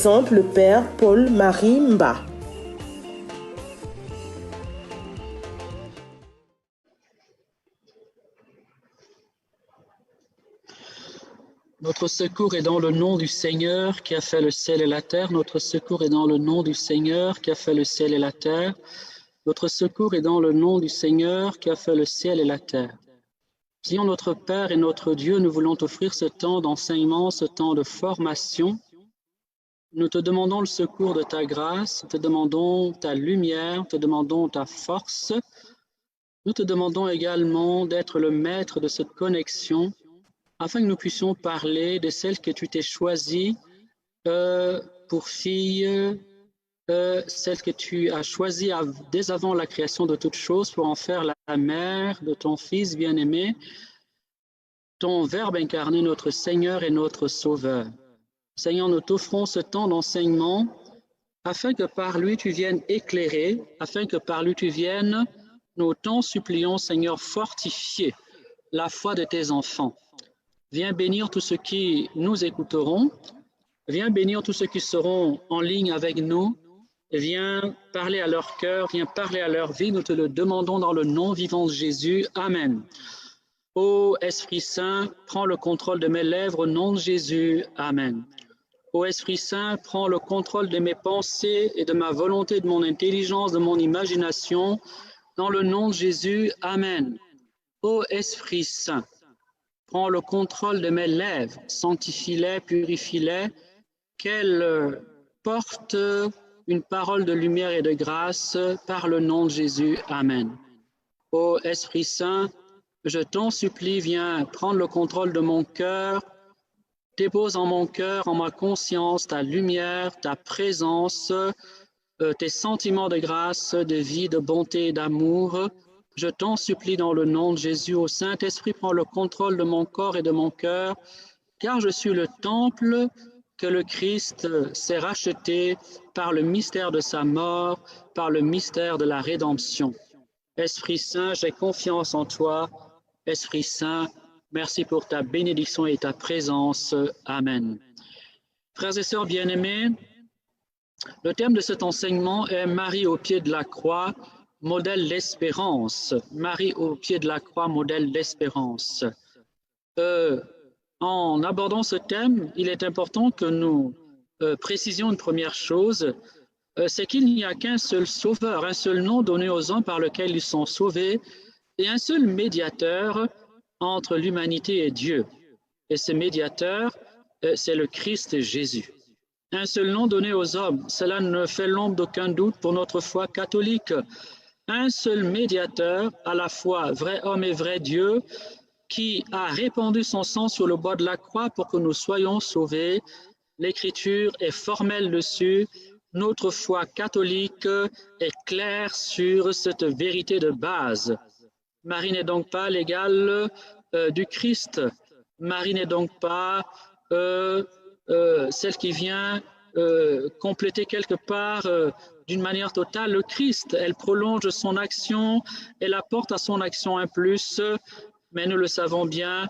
présente le Père Paul-Marie Mba. Notre secours est dans le nom du Seigneur qui a fait le ciel et la terre. Notre secours est dans le nom du Seigneur qui a fait le ciel et la terre. Notre secours est dans le nom du Seigneur qui a fait le ciel et la terre. Seigneur notre Père et notre Dieu, nous voulons t'offrir ce temps d'enseignement, ce temps de formation. Nous te demandons le secours de ta grâce, te demandons ta lumière, te demandons ta force. Nous te demandons également d'être le maître de cette connexion, afin que nous puissions parler de celle que tu t'es choisie pour fille, celle que tu as choisie dès avant la création de toutes choses pour en faire la mère de ton Fils bien-aimé, ton Verbe incarné, notre Seigneur et notre Sauveur. Seigneur, nous t'offrons ce temps d'enseignement afin que par lui tu viennes éclairer, afin que par lui tu viennes, nous t'en supplions, Seigneur, fortifier la foi de tes enfants. Viens bénir tous ceux qui nous écouteront. Viens bénir tous ceux qui seront en ligne avec nous. Viens parler à leur cœur, viens parler à leur vie. Nous te le demandons dans le nom vivant de Jésus. Amen. Ô Esprit Saint, prends le contrôle de mes lèvres au nom de Jésus. Amen. Ô Esprit Saint, prends le contrôle de mes pensées et de ma volonté, de mon intelligence, de mon imagination. Dans le nom de Jésus. Amen. Ô Esprit Saint, prends le contrôle de mes lèvres, sanctifie-les, purifie-les, qu'elles portent une parole de lumière et de grâce par le nom de Jésus. Amen. Ô Esprit Saint, je t'en supplie, viens prendre le contrôle de mon cœur, dépose en mon cœur, en ma conscience, ta lumière, ta présence, tes sentiments de grâce, de vie, de bonté et d'amour. Je t'en supplie dans le nom de Jésus, ô Saint-Esprit, prends le contrôle de mon corps et de mon cœur, car je suis le temple que le Christ s'est racheté par le mystère de sa mort, par le mystère de la rédemption. Esprit Saint, j'ai confiance en toi. Esprit Saint, merci pour ta bénédiction et ta présence. Amen. Frères et sœurs bien-aimés, le thème de cet enseignement est Marie au pied de la croix, modèle d'espérance. Marie au pied de la croix, modèle d'espérance. En abordant ce thème, il est important que nous précisions une première chose, c'est qu'il n'y a qu'un seul sauveur, un seul nom donné aux hommes par lequel ils sont sauvés, et un seul médiateur entre l'humanité et Dieu. Et ce médiateur, c'est le Christ Jésus. Un seul nom donné aux hommes, cela ne fait l'ombre d'aucun doute pour notre foi catholique. Un seul médiateur, à la fois vrai homme et vrai Dieu, qui a répandu son sang sur le bois de la croix pour que nous soyons sauvés. L'Écriture est formelle dessus. Notre foi catholique est claire sur cette vérité de base. Marie n'est donc pas l'égale du Christ. Marie n'est donc pas celle qui vient compléter quelque part d'une manière totale le Christ. Elle prolonge son action, elle apporte à son action un plus, mais nous le savons bien,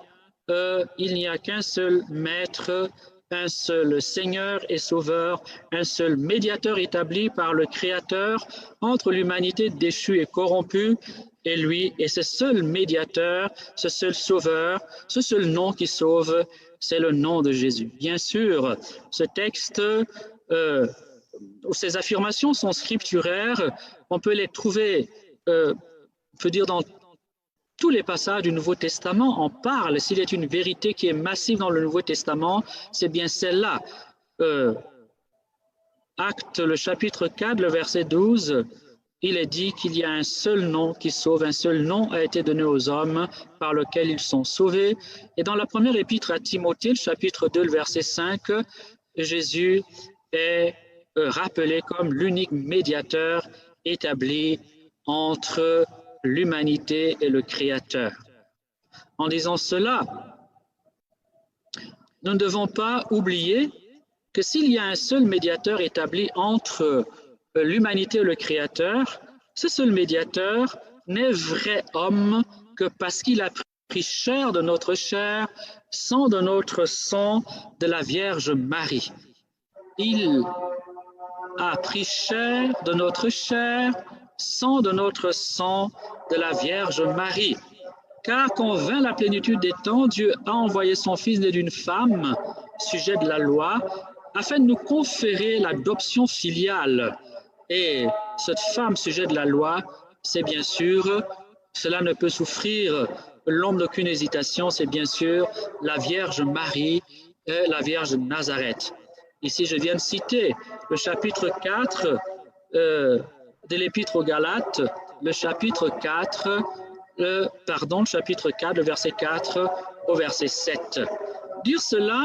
il n'y a qu'un seul maître, un seul Seigneur et Sauveur, un seul médiateur établi par le Créateur entre l'humanité déchue et corrompue et lui, et ce seul médiateur, ce seul Sauveur, ce seul nom qui sauve, c'est le nom de Jésus. Bien sûr, ce texte, ces affirmations sont scripturaires, on peut les trouver, on peut dire dans tous les passages du Nouveau Testament en parlent. S'il est une vérité qui est massive dans le Nouveau Testament, c'est bien celle-là. Actes, le chapitre 4, le verset 12, il est dit qu'il y a un seul nom qui sauve, un seul nom a été donné aux hommes par lequel ils sont sauvés. Et dans la première épître à Timothée, le chapitre 2, le verset 5, Jésus est rappelé comme l'unique médiateur établi entre l'humanité et le Créateur. En disant cela, nous ne devons pas oublier que s'il y a un seul médiateur établi entre l'humanité et le Créateur, ce seul médiateur n'est vrai homme que parce qu'il a pris chair de notre chair, sang de notre sang, de la Vierge Marie. Il a pris chair de notre chair, sang de notre sang, de la Vierge Marie. Car quand vint la plénitude des temps, Dieu a envoyé son Fils né d'une femme, sujet de la loi, afin de nous conférer l'adoption filiale. Et cette femme sujet de la loi, c'est bien sûr, cela ne peut souffrir l'ombre d'aucune hésitation, c'est bien sûr la Vierge Marie, la Vierge de Nazareth. Ici, je viens de citer le chapitre 4 de l'Épître aux Galates, le chapitre 4, le chapitre 4, le verset 4 au verset 7. Dire cela,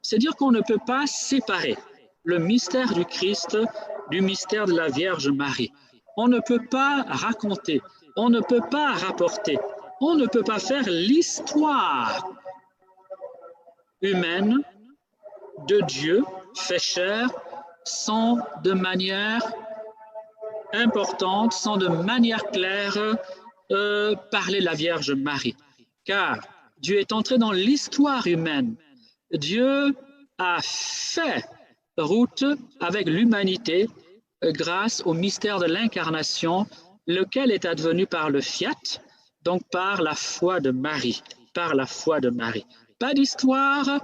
c'est dire qu'on ne peut pas séparer le mystère du Christ du mystère de la Vierge Marie. On ne peut pas raconter, on ne peut pas rapporter, on ne peut pas faire l'histoire humaine de Dieu fait chair sans de manière importante, sans de manière claire parler de la Vierge Marie. Car Dieu est entré dans l'histoire humaine. Dieu a fait route avec l'humanité grâce au mystère de l'incarnation, lequel est advenu par le fiat, donc par la foi de Marie, par la foi de Marie. Pas d'histoire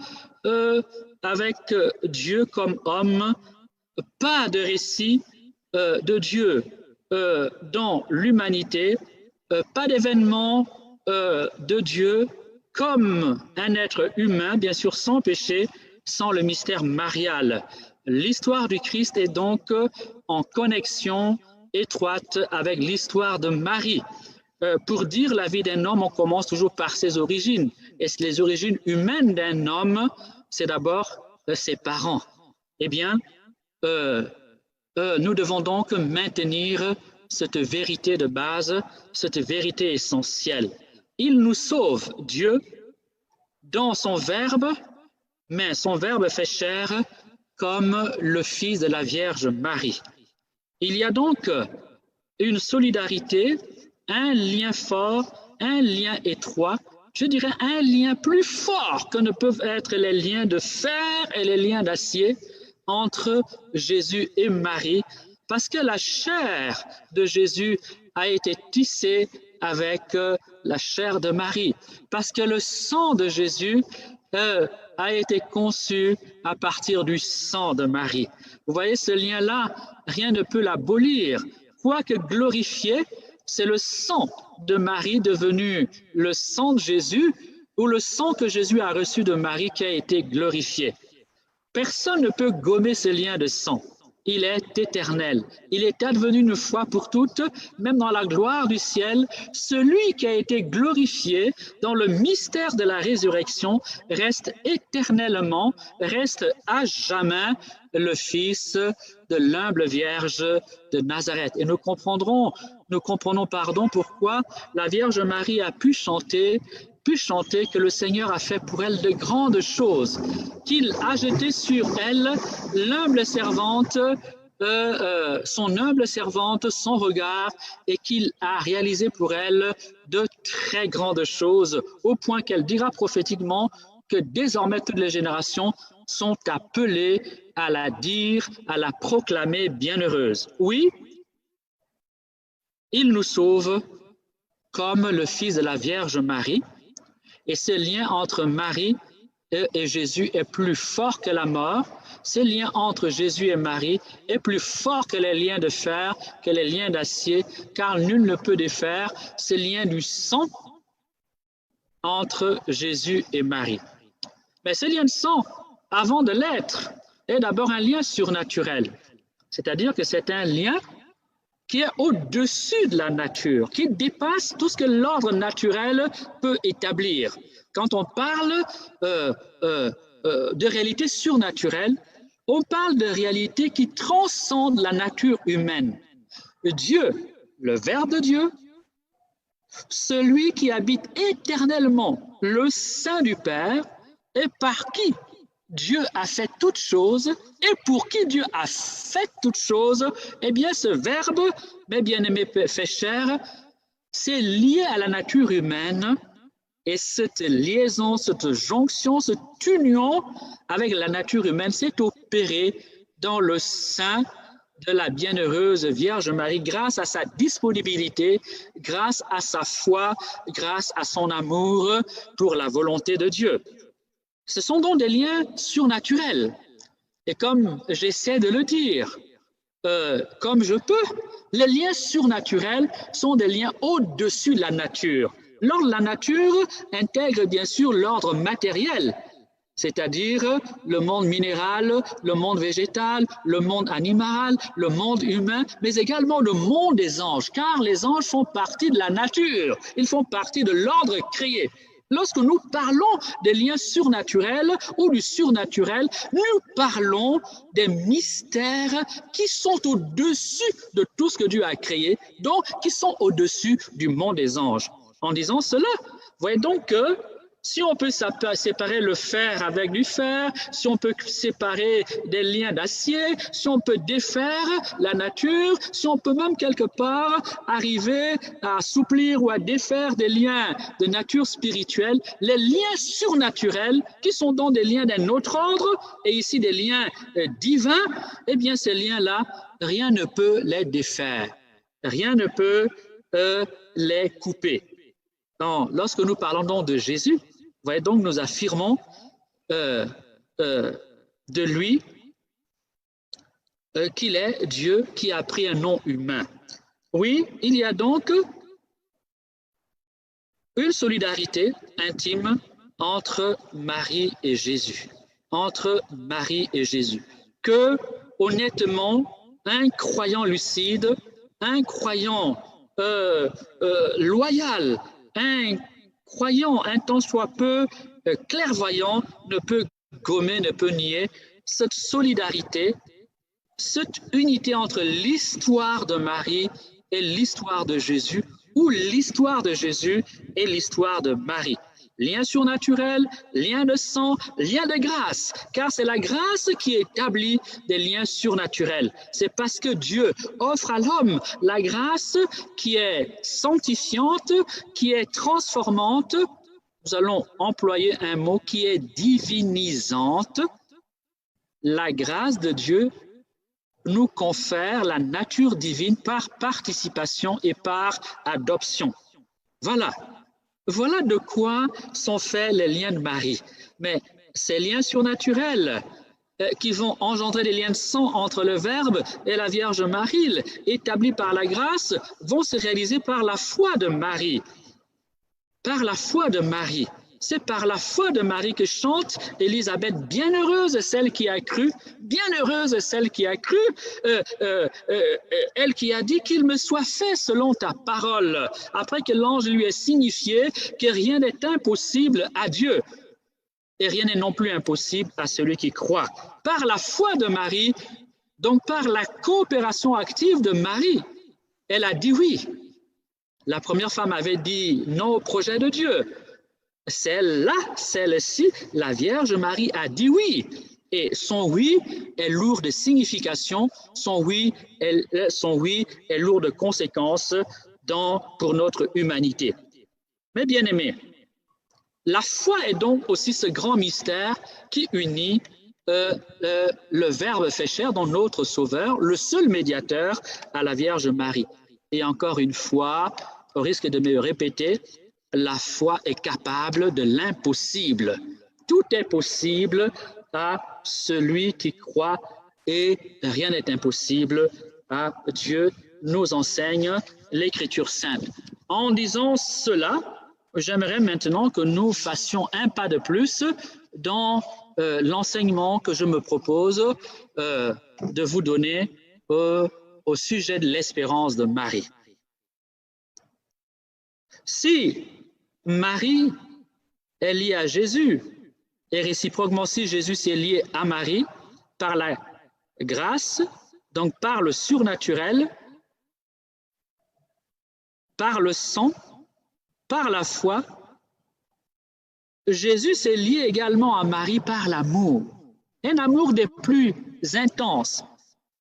avec Dieu comme homme, pas de récit de Dieu dans l'humanité, pas d'événement de Dieu comme un être humain, bien sûr sans péché, sans le mystère marial. L'histoire du Christ est donc en connexion étroite avec l'histoire de Marie. Pour dire la vie d'un homme, on commence toujours par ses origines. Et les origines humaines d'un homme, c'est d'abord ses parents. Eh bien, nous devons donc maintenir cette vérité de base, cette vérité essentielle. Il nous sauve, Dieu, dans son Verbe, mais son Verbe fait chair comme le Fils de la Vierge Marie. Il y a donc une solidarité, un lien fort, un lien étroit, je dirais un lien plus fort que ne peuvent être les liens de fer et les liens d'acier entre Jésus et Marie, parce que la chair de Jésus a été tissée avec la chair de Marie, parce que le sang de Jésus a été conçu à partir du sang de Marie. Vous voyez, ce lien-là, rien ne peut l'abolir. Quoique glorifié, c'est le sang de Marie devenu le sang de Jésus, ou le sang que Jésus a reçu de Marie qui a été glorifié. Personne ne peut gommer ce lien de sang. Il est éternel. Il est advenu une fois pour toutes, même dans la gloire du ciel. Celui qui a été glorifié dans le mystère de la résurrection reste éternellement, reste à jamais le Fils de l'humble Vierge de Nazareth. Et nous comprenons pourquoi la Vierge Marie a pu chanter que le Seigneur a fait pour elle de grandes choses, qu'il a jeté sur elle l'humble servante, son humble servante, son regard, et qu'il a réalisé pour elle de très grandes choses, au point qu'elle dira prophétiquement que désormais toutes les générations sont appelées à la dire, à la proclamer bienheureuse. Oui, il nous sauve comme le Fils de la Vierge Marie, et ce lien entre Marie et Jésus est plus fort que la mort. Ce lien entre Jésus et Marie est plus fort que les liens de fer, que les liens d'acier, car nul ne peut défaire ce lien du sang entre Jésus et Marie. Mais ce lien de sang, avant de l'être, est d'abord un lien surnaturel. C'est-à-dire que c'est un lien qui est au-dessus de la nature, qui dépasse tout ce que l'ordre naturel peut établir. Quand on parle de réalité surnaturelle, on parle de réalité qui transcende la nature humaine. Dieu, le Verbe de Dieu, celui qui habite éternellement le sein du Père, et par qui Dieu a fait toutes choses, et pour qui Dieu a fait toutes choses, eh bien ce Verbe, mes bien-aimés, fait chair, c'est lié à la nature humaine, et cette liaison, cette jonction, cette union avec la nature humaine s'est opérée dans le sein de la bienheureuse Vierge Marie, grâce à sa disponibilité, grâce à sa foi, grâce à son amour pour la volonté de Dieu. Ce sont donc des liens surnaturels. Et comme j'essaie de le dire, comme je peux, les liens surnaturels sont des liens au-dessus de la nature. L'ordre de la nature intègre bien sûr l'ordre matériel, c'est-à-dire le monde minéral, le monde végétal, le monde animal, le monde humain, mais également le monde des anges, car les anges font partie de la nature, ils font partie de l'ordre créé. Lorsque nous parlons des liens surnaturels ou du surnaturel, nous parlons des mystères qui sont au-dessus de tout ce que Dieu a créé, donc qui sont au-dessus du monde des anges. En disant cela, voyez donc que si on peut séparer le fer avec du fer, si on peut séparer des liens d'acier, si on peut défaire la nature, si on peut même quelque part arriver à assouplir ou à défaire des liens de nature spirituelle, les liens surnaturels, qui sont donc des liens d'un autre ordre, et ici des liens divins, eh bien ces liens-là, rien ne peut les défaire, rien ne peut les couper. Donc, lorsque nous parlons donc de Jésus, vous voyez donc, nous affirmons de lui qu'il est Dieu qui a pris un nom humain. Oui, il y a donc une solidarité intime entre Marie et Jésus, que honnêtement, un croyant lucide, un croyant loyal, un croyant un tant soit peu clairvoyant ne peut gommer, ne peut nier cette solidarité, cette unité entre l'histoire de Marie et l'histoire de Jésus, ou l'histoire de Jésus et l'histoire de Marie. Lien surnaturel, lien de sang, lien de grâce, car c'est la grâce qui établit des liens surnaturels. C'est parce que Dieu offre à l'homme la grâce qui est sanctifiante, qui est transformante. Nous allons employer un mot qui est divinisante. La grâce de Dieu nous confère la nature divine par participation et par adoption. Voilà de quoi sont faits les liens de Marie. Mais ces liens surnaturels qui vont engendrer des liens de sang entre le Verbe et la Vierge Marie, établis par la grâce, vont se réaliser par la foi de Marie. Par la foi de Marie. C'est par la foi de Marie que chante Élisabeth, bienheureuse celle qui a cru, bienheureuse celle qui a cru, elle qui a dit qu'il me soit fait selon ta parole, après que l'ange lui ait signifié que rien n'est impossible à Dieu et rien n'est non plus impossible à celui qui croit. Par la foi de Marie, donc par la coopération active de Marie, elle a dit oui. La première femme avait dit non au projet de Dieu. Celle-ci, la Vierge Marie a dit oui. Et son oui est lourd de signification, son oui est lourd de conséquences pour notre humanité. Mais bien aimés, la foi est donc aussi ce grand mystère qui unit le Verbe fait chair, dont notre Sauveur, le seul médiateur, à la Vierge Marie. Et encore une fois, au risque de me répéter, la foi est capable de l'impossible. Tout est possible à celui qui croit et rien n'est impossible à Dieu, nous enseigne l'Écriture sainte. En disant cela, j'aimerais maintenant que nous fassions un pas de plus dans l'enseignement que je me propose de vous donner au sujet de l'espérance de Marie. Si Marie est liée à Jésus, et réciproquement si Jésus est lié à Marie, par la grâce, donc par le surnaturel, par le sang, par la foi, Jésus est lié également à Marie par l'amour, un amour des plus intenses,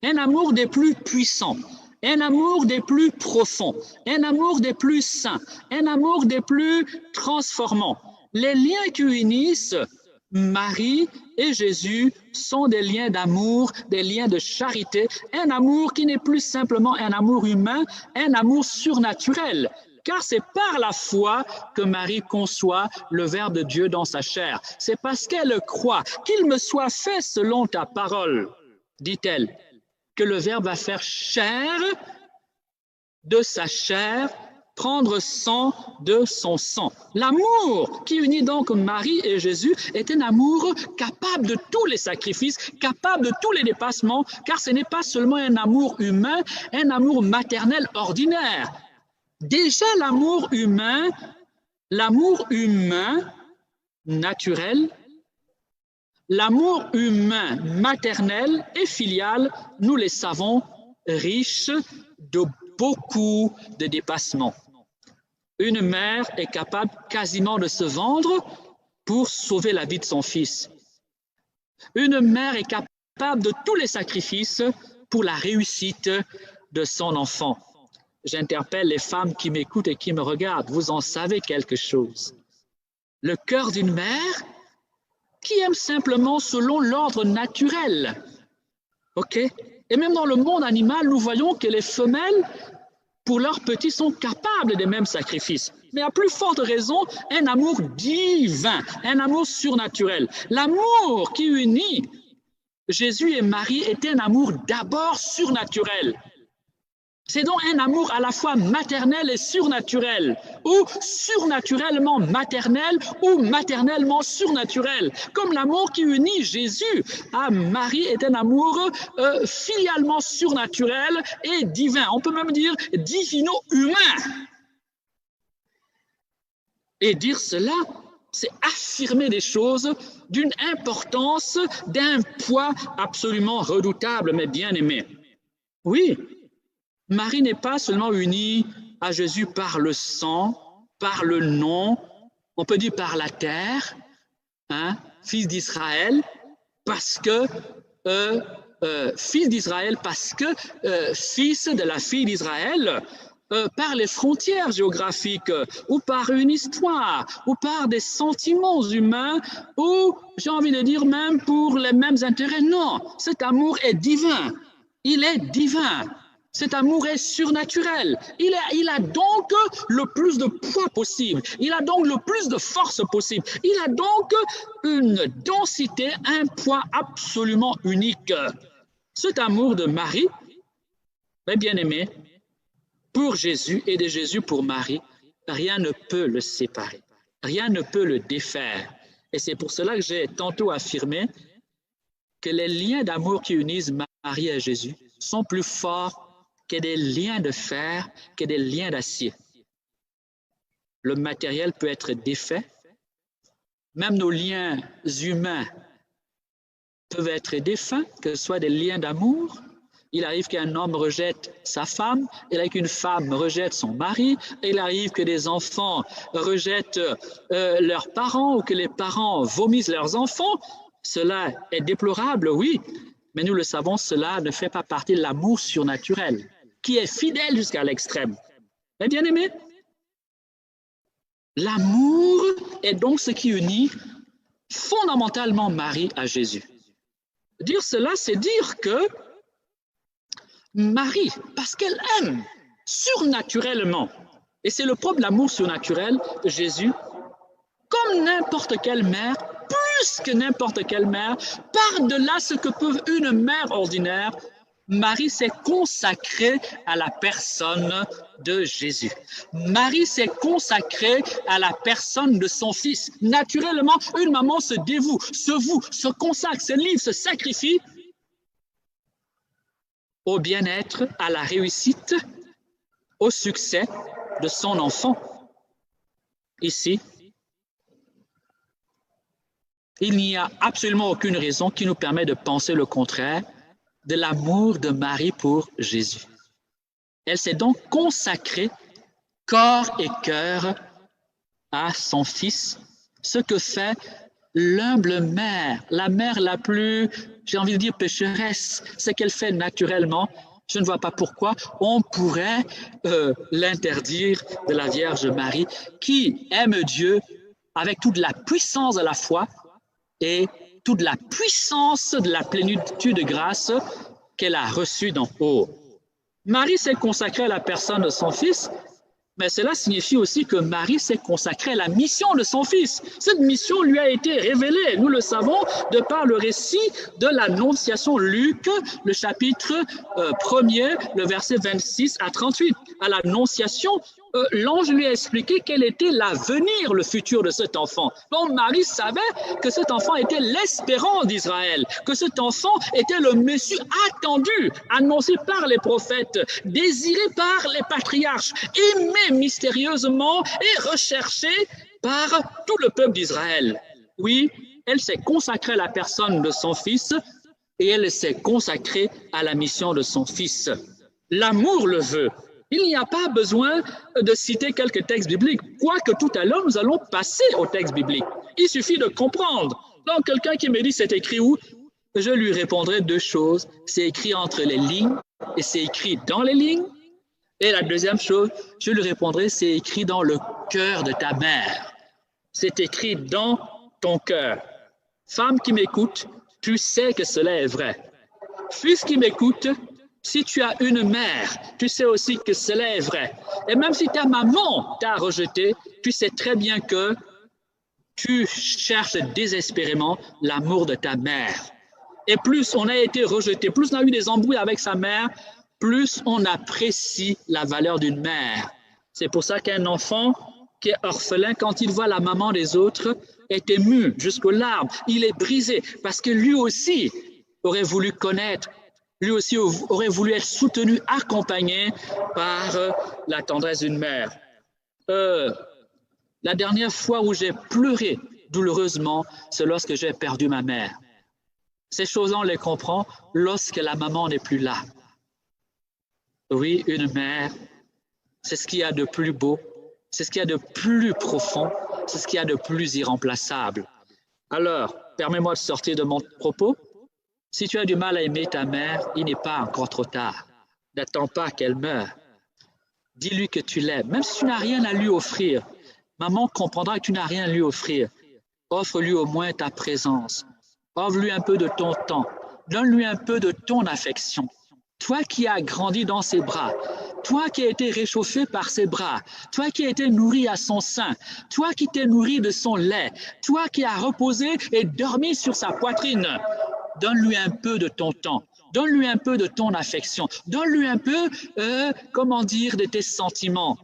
un amour des plus puissants, un amour des plus profonds, un amour des plus saints, un amour des plus transformants. Les liens qui unissent Marie et Jésus sont des liens d'amour, des liens de charité, un amour qui n'est plus simplement un amour humain, un amour surnaturel. Car c'est par la foi que Marie conçoit le Verbe de Dieu dans sa chair. C'est parce qu'elle croit qu'il me soit fait selon ta parole, dit-elle, que le Verbe va faire chair de sa chair, prendre sang de son sang. L'amour qui unit donc Marie et Jésus est un amour capable de tous les sacrifices, capable de tous les dépassements, car ce n'est pas seulement un amour humain, un amour maternel ordinaire. Déjà l'amour humain naturel, l'amour humain maternel et filial, nous les savons, riches de beaucoup de dépassements. Une mère est capable quasiment de se vendre pour sauver la vie de son fils. Une mère est capable de tous les sacrifices pour la réussite de son enfant. J'interpelle les femmes qui m'écoutent et qui me regardent. Vous en savez quelque chose. Le cœur d'une mère qui aime simplement selon l'ordre naturel. OK? Et même dans le monde animal, nous voyons que les femelles, pour leurs petits, sont capables des mêmes sacrifices. Mais à plus forte raison, un amour divin, un amour surnaturel. L'amour qui unit Jésus et Marie est un amour d'abord surnaturel. C'est donc un amour à la fois maternel et surnaturel, ou surnaturellement maternel, ou maternellement surnaturel. Comme l'amour qui unit Jésus à Marie est un amour filialement surnaturel et divin. On peut même dire divino-humain. Et dire cela, c'est affirmer des choses d'une importance, d'un poids absolument redoutable, mais bien aimé. Oui, Marie n'est pas seulement unie à Jésus par le sang, par le nom, on peut dire par la terre, hein, fils d'Israël, parce que fils d'Israël, parce que fils de la fille d'Israël, par les frontières géographiques, ou par une histoire, ou par des sentiments humains, ou j'ai envie de dire même pour les mêmes intérêts. Non, cet amour est divin, il est divin. Cet amour est surnaturel. Il a donc le plus de poids possible. Il a donc le plus de force possible. Il a donc une densité, un poids absolument unique. Cet amour de Marie, mes bien-aimés, pour Jésus et de Jésus pour Marie, rien ne peut le séparer. Rien ne peut le défaire. Et c'est pour cela que j'ai tantôt affirmé que les liens d'amour qui unissent Marie et Jésus sont plus forts que des liens de fer, que des liens d'acier. Le matériel peut être défait, même nos liens humains peuvent être défunts, que ce soit des liens d'amour. Il arrive qu'un homme rejette sa femme, il arrive qu'une femme rejette son mari, il arrive que des enfants rejettent leurs parents ou que les parents vomissent leurs enfants. Cela est déplorable, oui, mais nous le savons, cela ne fait pas partie de l'amour surnaturel, qui est fidèle jusqu'à l'extrême. Mais bien aimé, l'amour est donc ce qui unit fondamentalement Marie à Jésus. Dire cela, c'est dire que Marie, parce qu'elle aime surnaturellement, et c'est le propre de l'amour surnaturel de Jésus, comme n'importe quelle mère, plus que n'importe quelle mère, par-delà ce que peut une mère ordinaire, Marie s'est consacrée à la personne de Jésus. Marie s'est consacrée à la personne de son fils. Naturellement, une maman se dévoue, se voue, se consacre, se livre, se sacrifie au bien-être, à la réussite, au succès de son enfant. Ici, il n'y a absolument aucune raison qui nous permet de penser le contraire de l'amour de Marie pour Jésus. Elle s'est donc consacrée corps et cœur à son fils, ce que fait l'humble mère, la mère la plus, j'ai envie de dire pécheresse, ce qu'elle fait naturellement. Je ne vois pas pourquoi on pourrait l'interdire de la Vierge Marie, qui aime Dieu avec toute la puissance de la foi et toute la puissance de la plénitude de grâce qu'elle a reçue d'en haut. Marie s'est consacrée à la personne de son Fils, mais cela signifie aussi que Marie s'est consacrée à la mission de son Fils. Cette mission lui a été révélée, nous le savons, de par le récit de l'Annonciation. Luc, le chapitre 1er, le verset 26 à 38. À l'Annonciation, l'ange lui a expliqué quel était l'avenir, le futur de cet enfant. Donc Marie savait que cet enfant était l'espérance d'Israël, que cet enfant était le Messie attendu, annoncé par les prophètes, désiré par les patriarches, aimé mystérieusement et recherché par tout le peuple d'Israël. Oui, elle s'est consacrée à la personne de son Fils et elle s'est consacrée à la mission de son Fils. L'amour le veut. Il n'y a pas besoin de citer quelques textes bibliques, quoique tout à l'heure, nous allons passer aux textes bibliques. Il suffit de comprendre. Donc, quelqu'un qui me dit, c'est écrit où? Je lui répondrai deux choses. C'est écrit entre les lignes et c'est écrit dans les lignes. Et la deuxième chose, je lui répondrai, c'est écrit dans le cœur de ta mère. C'est écrit dans ton cœur. Femme qui m'écoute, tu sais que cela est vrai. Fils qui m'écoute, si tu as une mère, tu sais aussi que cela est vrai. Et même si ta maman t'a rejeté, tu sais très bien que tu cherches désespérément l'amour de ta mère. Et plus on a été rejeté, plus on a eu des embrouilles avec sa mère, plus on apprécie la valeur d'une mère. C'est pour ça qu'un enfant qui est orphelin, quand il voit la maman des autres, est ému jusqu'aux larmes. Il est brisé parce que lui aussi aurait voulu connaître. Lui aussi aurait voulu être soutenu, accompagné par la tendresse d'une mère. La dernière fois où j'ai pleuré douloureusement, c'est lorsque j'ai perdu ma mère. Ces choses-là, on les comprend lorsque la maman n'est plus là. Oui, une mère, c'est ce qu'il y a de plus beau, c'est ce qu'il y a de plus profond, c'est ce qu'il y a de plus irremplaçable. Alors, permets-moi de sortir de mon propos. Si tu as du mal à aimer ta mère, il n'est pas encore trop tard. N'attends pas qu'elle meure. Dis-lui que tu l'aimes, même si tu n'as rien à lui offrir. Maman comprendra que tu n'as rien à lui offrir. Offre-lui au moins ta présence. Offre-lui un peu de ton temps. Donne-lui un peu de ton affection. Toi qui as grandi dans ses bras, toi qui as été réchauffé par ses bras, toi qui as été nourri à son sein, toi qui t'es nourri de son lait, toi qui as reposé et dormi sur sa poitrine, donne-lui un peu de ton temps, donne-lui un peu de ton affection, donne-lui un peu, de tes sentiments.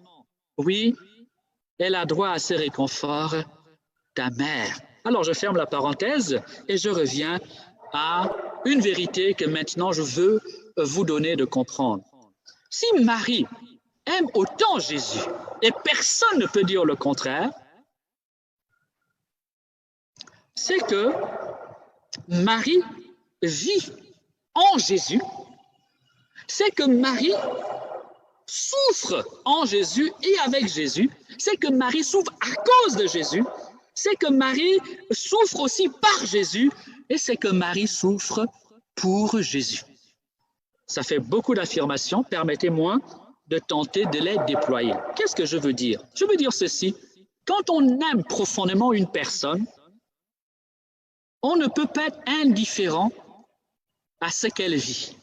Oui, elle a droit à ce réconfort, ta mère. Alors, je ferme la parenthèse et je reviens à une vérité que maintenant je veux vous donner de comprendre. Si Marie aime autant Jésus, et personne ne peut dire le contraire, c'est que Marie vit en Jésus, c'est que Marie souffre en Jésus et avec Jésus, c'est que Marie souffre à cause de Jésus, c'est que Marie souffre aussi par Jésus, et c'est que Marie souffre pour Jésus. Ça fait beaucoup d'affirmations, permettez-moi de tenter de les déployer. Qu'est-ce que je veux dire? Je veux dire ceci, quand on aime profondément une personne, on ne peut pas être indifférent à ce qu'elle vit.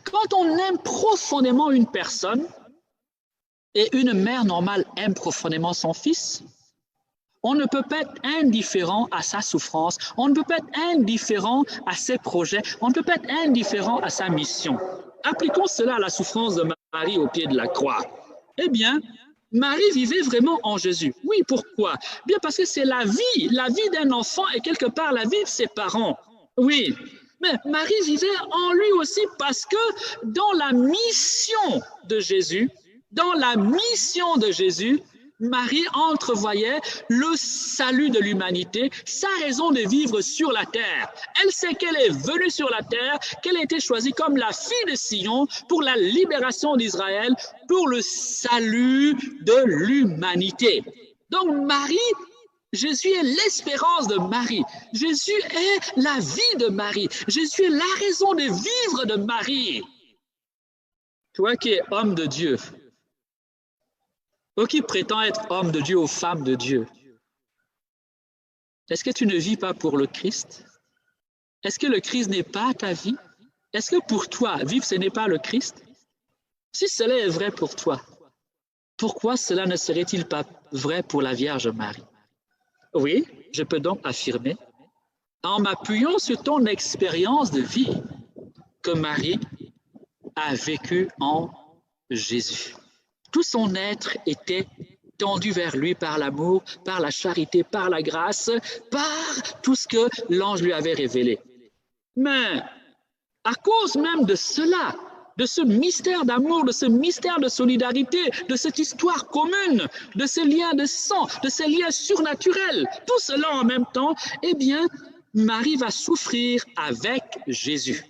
Quand on aime profondément une personne, et une mère normale aime profondément son fils, on ne peut pas être indifférent à sa souffrance, on ne peut pas être indifférent à ses projets, on ne peut pas être indifférent à sa mission. Appliquons cela à la souffrance de Marie au pied de la croix. Eh bien, Marie vivait vraiment en Jésus. Oui, pourquoi? Bien parce que c'est la vie d'un enfant et quelque part la vie de ses parents. Oui, mais Marie vivait en lui aussi parce que dans la mission de Jésus, Marie entrevoyait le salut de l'humanité, sa raison de vivre sur la terre. Elle sait qu'elle est venue sur la terre, qu'elle a été choisie comme la fille de Sion pour la libération d'Israël, pour le salut de l'humanité. Donc Marie, Jésus est l'espérance de Marie. Jésus est la vie de Marie. Jésus est la raison de vivre de Marie. Toi qui es homme de Dieu, ou qui prétend être homme de Dieu ou femme de Dieu, Est-ce que tu ne vis pas pour le Christ? Est-ce que le Christ n'est pas ta vie? Est-ce que pour toi, vivre, ce n'est pas le Christ? Si cela est vrai pour toi, pourquoi cela ne serait-il pas vrai pour la Vierge Marie? Oui, je peux donc affirmer, en m'appuyant sur ton expérience de vie, que Marie a vécu en Jésus. Tout son être était tendu vers lui par l'amour, par la charité, par la grâce, par tout ce que l'ange lui avait révélé. Mais à cause même de cela, de ce mystère d'amour, de ce mystère de solidarité, de cette histoire commune, de ces liens de sang, de ces liens surnaturels, tout cela en même temps, eh bien, Marie va souffrir avec Jésus.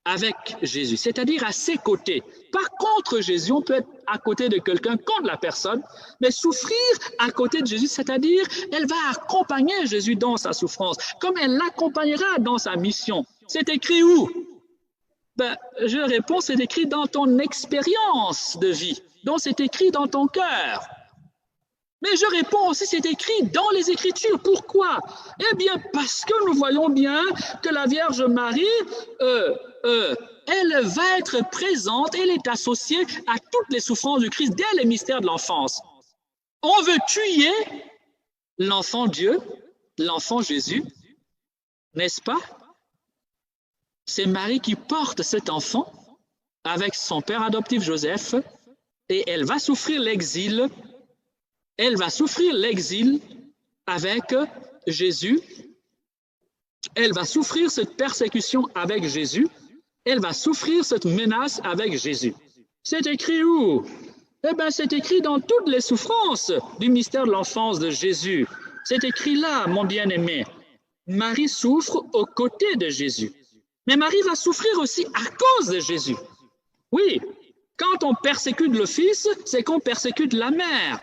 Avec Jésus, c'est-à-dire à ses côtés. Pas contre Jésus, on peut être à côté de quelqu'un, contre la personne, mais souffrir à côté de Jésus, c'est-à-dire elle va accompagner Jésus dans sa souffrance, comme elle l'accompagnera dans sa mission. C'est écrit où? Je réponds, c'est écrit dans ton expérience de vie, donc c'est écrit dans ton cœur. Mais je réponds aussi, c'est écrit dans les Écritures. Pourquoi? Eh bien, parce que nous voyons bien que la Vierge Marie, elle va être présente, elle est associée à toutes les souffrances du Christ dès les mystères de l'enfance. On veut tuer l'enfant Dieu, l'enfant Jésus, n'est-ce pas? C'est Marie qui porte cet enfant avec son père adoptif Joseph et elle va souffrir l'exil. Elle va souffrir l'exil avec Jésus. Elle va souffrir cette persécution avec Jésus. Elle va souffrir cette menace avec Jésus. C'est écrit où? Eh bien, c'est écrit dans toutes les souffrances du mystère de l'enfance de Jésus. C'est écrit là, mon bien-aimé. Marie souffre aux côtés de Jésus. Mais Marie va souffrir aussi à cause de Jésus. Oui, quand on persécute le Fils, c'est qu'on persécute la mère.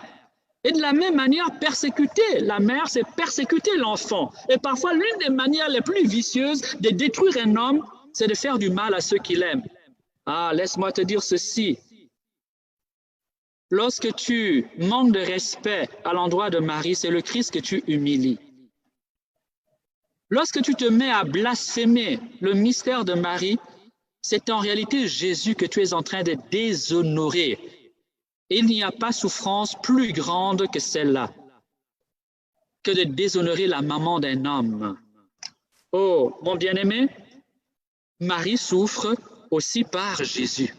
Et de la même manière, persécuter la mère, c'est persécuter l'enfant. Et parfois, l'une des manières les plus vicieuses de détruire un homme, c'est de faire du mal à ceux qu'il aime. Ah, laisse-moi te dire ceci. Lorsque tu manques de respect à l'endroit de Marie, c'est le Christ que tu humilies. Lorsque tu te mets à blasphémer le mystère de Marie, c'est en réalité Jésus que tu es en train de déshonorer. Il n'y a pas souffrance plus grande que celle-là, que de déshonorer la maman d'un homme. Oh, mon bien-aimé, Marie souffre aussi par Jésus.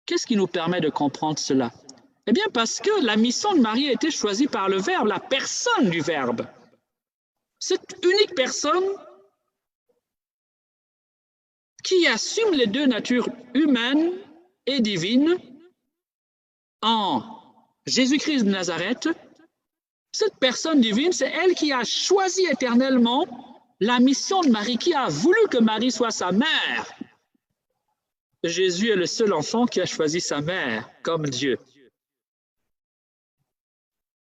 Qu'est-ce qui nous permet de comprendre cela? Eh bien, parce que la mission de Marie a été choisie par le Verbe, la personne du Verbe. Cette unique personne qui assume les deux natures humaines et divine en Jésus-Christ de Nazareth, cette personne divine, c'est elle qui a choisi éternellement la mission de Marie, qui a voulu que Marie soit sa mère. Jésus est le seul enfant qui a choisi sa mère comme Dieu.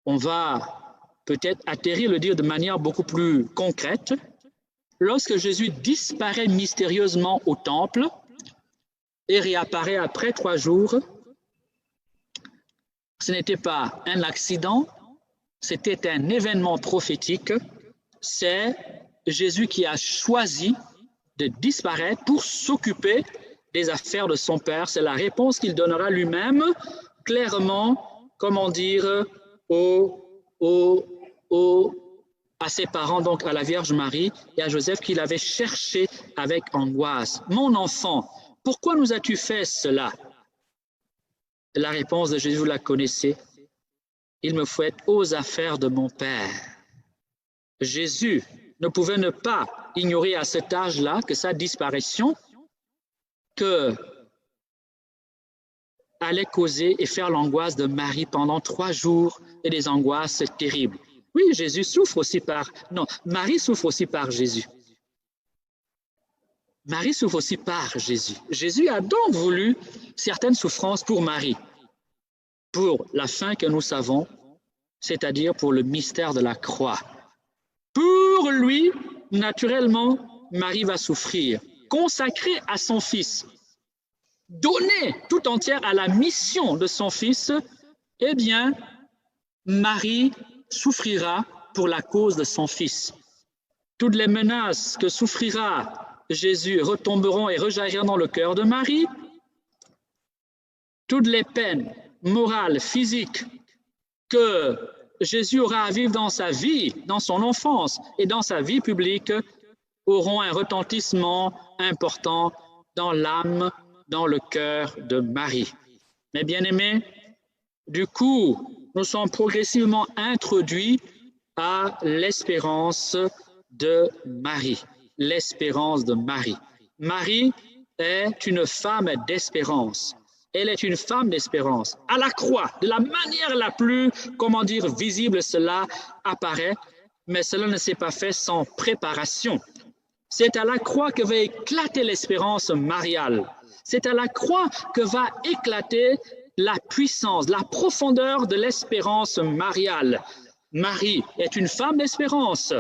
On va peut-être atterrir le dire de manière beaucoup plus concrète. Lorsque Jésus disparaît mystérieusement au temple, et réapparaît après 3 jours, ce n'était pas un accident, c'était un événement prophétique. C'est Jésus qui a choisi de disparaître pour s'occuper des affaires de son Père. C'est la réponse qu'il donnera lui-même clairement, comment dire, à ses parents, donc à la Vierge Marie et à Joseph, qu'il avait cherché avec angoisse. Mon enfant, pourquoi nous as-tu fait cela? La réponse de Jésus, vous la connaissez. Il me faut être aux affaires de mon Père. Jésus ne pouvait ne pas ignorer à cet âge-là que sa disparition allait causer et faire l'angoisse de Marie pendant 3 jours et des angoisses terribles. Oui, Jésus souffre aussi Marie souffre aussi par Jésus. Marie souffre aussi par Jésus. Jésus a donc voulu certaines souffrances pour Marie, pour la fin que nous savons, c'est-à-dire pour le mystère de la croix. Pour lui, naturellement, Marie va souffrir, consacrée à son Fils, donnée tout entière à la mission de son Fils. Eh bien, Marie souffrira pour la cause de son Fils. Toutes les menaces que souffrira Jésus retomberont et rejailliront dans le cœur de Marie. Toutes les peines morales, physiques que Jésus aura à vivre dans sa vie, dans son enfance et dans sa vie publique auront un retentissement important dans l'âme, dans le cœur de Marie. Mes bien-aimés, du coup, nous sommes progressivement introduits à l'espérance de Marie. L'espérance de Marie. Marie est une femme d'espérance. Elle est une femme d'espérance. À la croix, de la manière la plus, visible, cela apparaît, mais cela ne s'est pas fait sans préparation. C'est à la croix que va éclater l'espérance mariale. C'est à la croix que va éclater la puissance, la profondeur de l'espérance mariale. Marie est une femme d'espérance.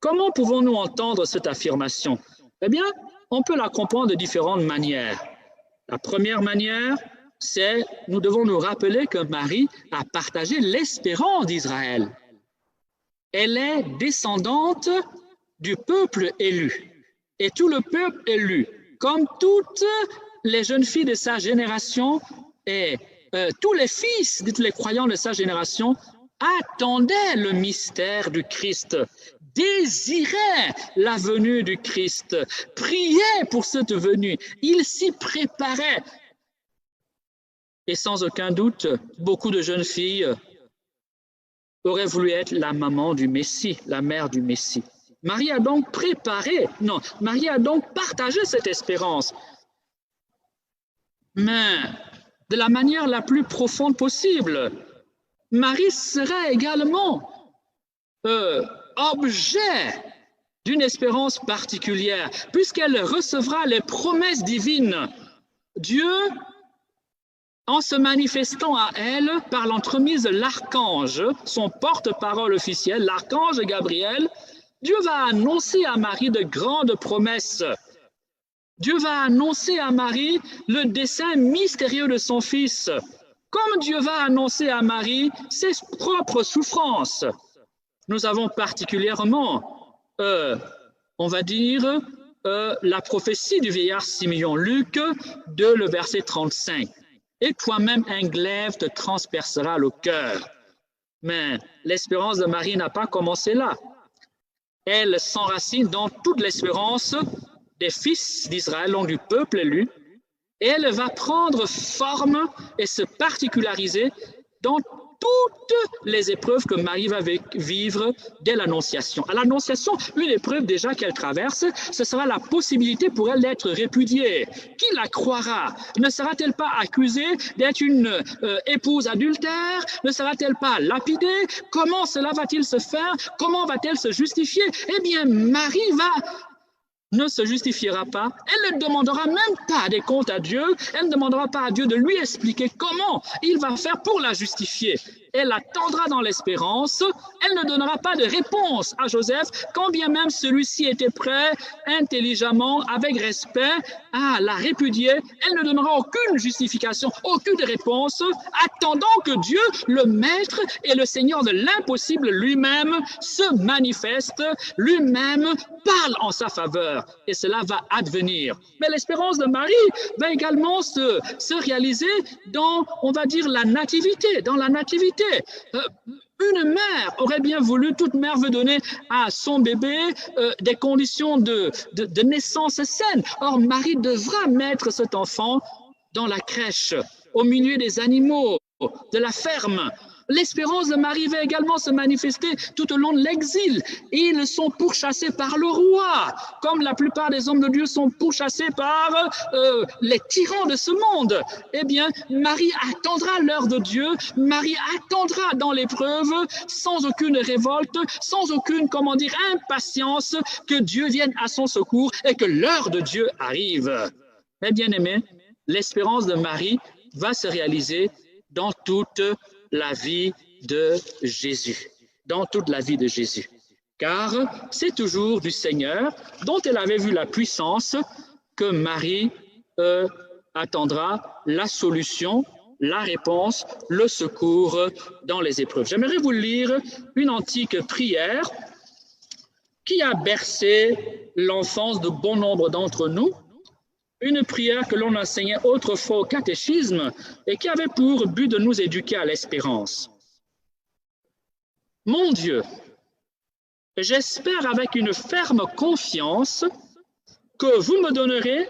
Comment pouvons-nous entendre cette affirmation? Eh bien, on peut la comprendre de différentes manières. La première manière, c'est nous devons nous rappeler que Marie a partagé l'espérance d'Israël. Elle est descendante du peuple élu. Et tout le peuple élu, comme toutes les jeunes filles de sa génération et tous les fils de tous les croyants de sa génération, attendaient le mystère du Christ, désiraient la venue du Christ, priaient pour cette venue, ils s'y préparaient. Et sans aucun doute, beaucoup de jeunes filles auraient voulu être la maman du Messie, la mère du Messie. Marie a donc Marie a donc partagé cette espérance. Mais de la manière la plus profonde possible, Marie sera également objet d'une espérance particulière, puisqu'elle recevra les promesses divines. Dieu, en se manifestant à elle par l'entremise de l'archange, son porte-parole officiel, l'archange Gabriel, Dieu va annoncer à Marie de grandes promesses. Dieu va annoncer à Marie le dessein mystérieux de son Fils, comme Dieu va annoncer à Marie ses propres souffrances. Nous avons particulièrement, la prophétie du vieillard Simeon, Luc 2, le verset 35. « Et toi-même un glaive te transpercera le cœur. » Mais l'espérance de Marie n'a pas commencé là. Elle s'enracine dans toute l'espérance des fils d'Israël, donc du peuple élu, et elle va prendre forme et se particulariser dans toutes les épreuves que Marie va vivre dès l'Annonciation. À l'Annonciation, une épreuve déjà qu'elle traverse, ce sera la possibilité pour elle d'être répudiée. Qui la croira? Ne sera-t-elle pas accusée d'être une épouse adultère? Ne sera-t-elle pas lapidée? Comment cela va-t-il se faire? Comment va-t-elle se justifier? Eh bien, Marie ne se justifiera pas, elle ne demandera même pas des comptes à Dieu, elle ne demandera pas à Dieu de lui expliquer comment il va faire pour la justifier. Elle attendra dans l'espérance, elle ne donnera pas de réponse à Joseph, quand bien même celui-ci était prêt, intelligemment, avec respect, à la répudier. Elle ne donnera aucune justification, aucune réponse, attendant que Dieu, le Maître et le Seigneur de l'impossible lui-même, se manifeste, lui-même parle en sa faveur. Et cela va advenir. Mais l'espérance de Marie va également se réaliser dans, on va dire, la nativité, dans la nativité. Une mère aurait bien voulu, toute mère veut donner à son bébé des conditions de naissance saine. Or, Marie devra mettre cet enfant dans la crèche, au milieu des animaux, de la ferme. L'espérance de Marie va également se manifester tout au long de l'exil. Ils sont pourchassés par le roi, comme la plupart des hommes de Dieu sont pourchassés par les tyrans de ce monde. Eh bien, Marie attendra l'heure de Dieu, Marie attendra dans l'épreuve, sans aucune révolte, sans aucune, impatience, que Dieu vienne à son secours et que l'heure de Dieu arrive. Mes bien-aimés, l'espérance de Marie va se réaliser dans toute la vie de Jésus, dans toute la vie de Jésus. Car c'est toujours du Seigneur dont elle avait vu la puissance que Marie attendra la solution la réponse, le secours dans les épreuves. J'aimerais vous lire une antique prière qui a bercé l'enfance de bon nombre d'entre nous, une prière que l'on enseignait autrefois au catéchisme et qui avait pour but de nous éduquer à l'espérance. Mon Dieu, j'espère avec une ferme confiance que vous me donnerez,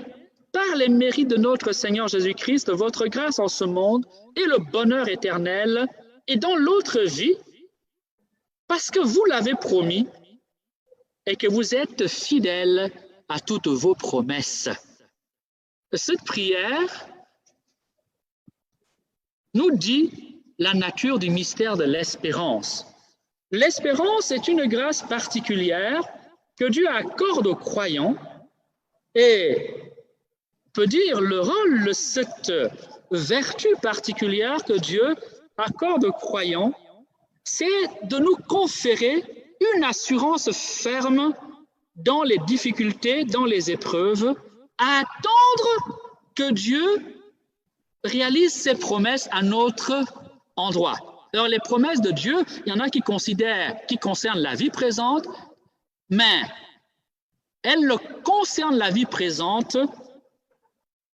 par les mérites de notre Seigneur Jésus-Christ, votre grâce en ce monde et le bonheur éternel et dans l'autre vie, parce que vous l'avez promis et que vous êtes fidèles à toutes vos promesses. Cette prière nous dit la nature du mystère de l'espérance. L'espérance est une grâce particulière que Dieu accorde aux croyants et peut dire le rôle, cette vertu particulière que Dieu accorde aux croyants, c'est de nous conférer une assurance ferme dans les difficultés, dans les épreuves, à attendre que Dieu réalise ses promesses à notre endroit. Alors les promesses de Dieu, il y en a qui concernent la vie présente, mais elles concernent la vie présente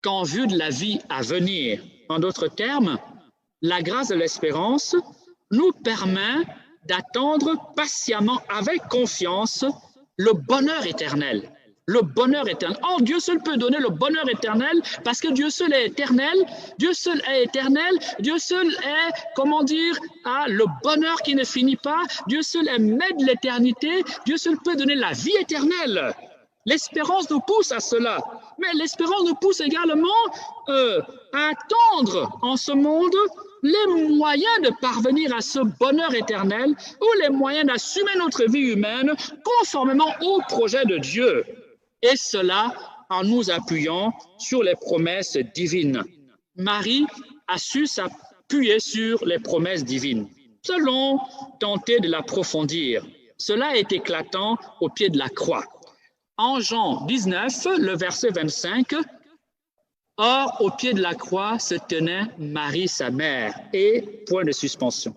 qu'en vue de la vie à venir. En d'autres termes, la grâce de l'espérance nous permet d'attendre patiemment, avec confiance, le bonheur éternel. Le bonheur éternel. Oh, Dieu seul peut donner le bonheur éternel parce que Dieu seul est éternel, Dieu seul est éternel, Dieu seul est, le bonheur qui ne finit pas, Dieu seul est maître de l'éternité, Dieu seul peut donner la vie éternelle. L'espérance nous pousse à cela, mais l'espérance nous pousse également à attendre en ce monde les moyens de parvenir à ce bonheur éternel ou les moyens d'assumer notre vie humaine conformément au projet de Dieu. Et cela en nous appuyant sur les promesses divines. Marie a su s'appuyer sur les promesses divines. Selon tenter de l'approfondir, cela est éclatant au pied de la croix. En Jean 19, le verset 25, « Or, au pied de la croix se tenait Marie, sa mère. » Et point de suspension.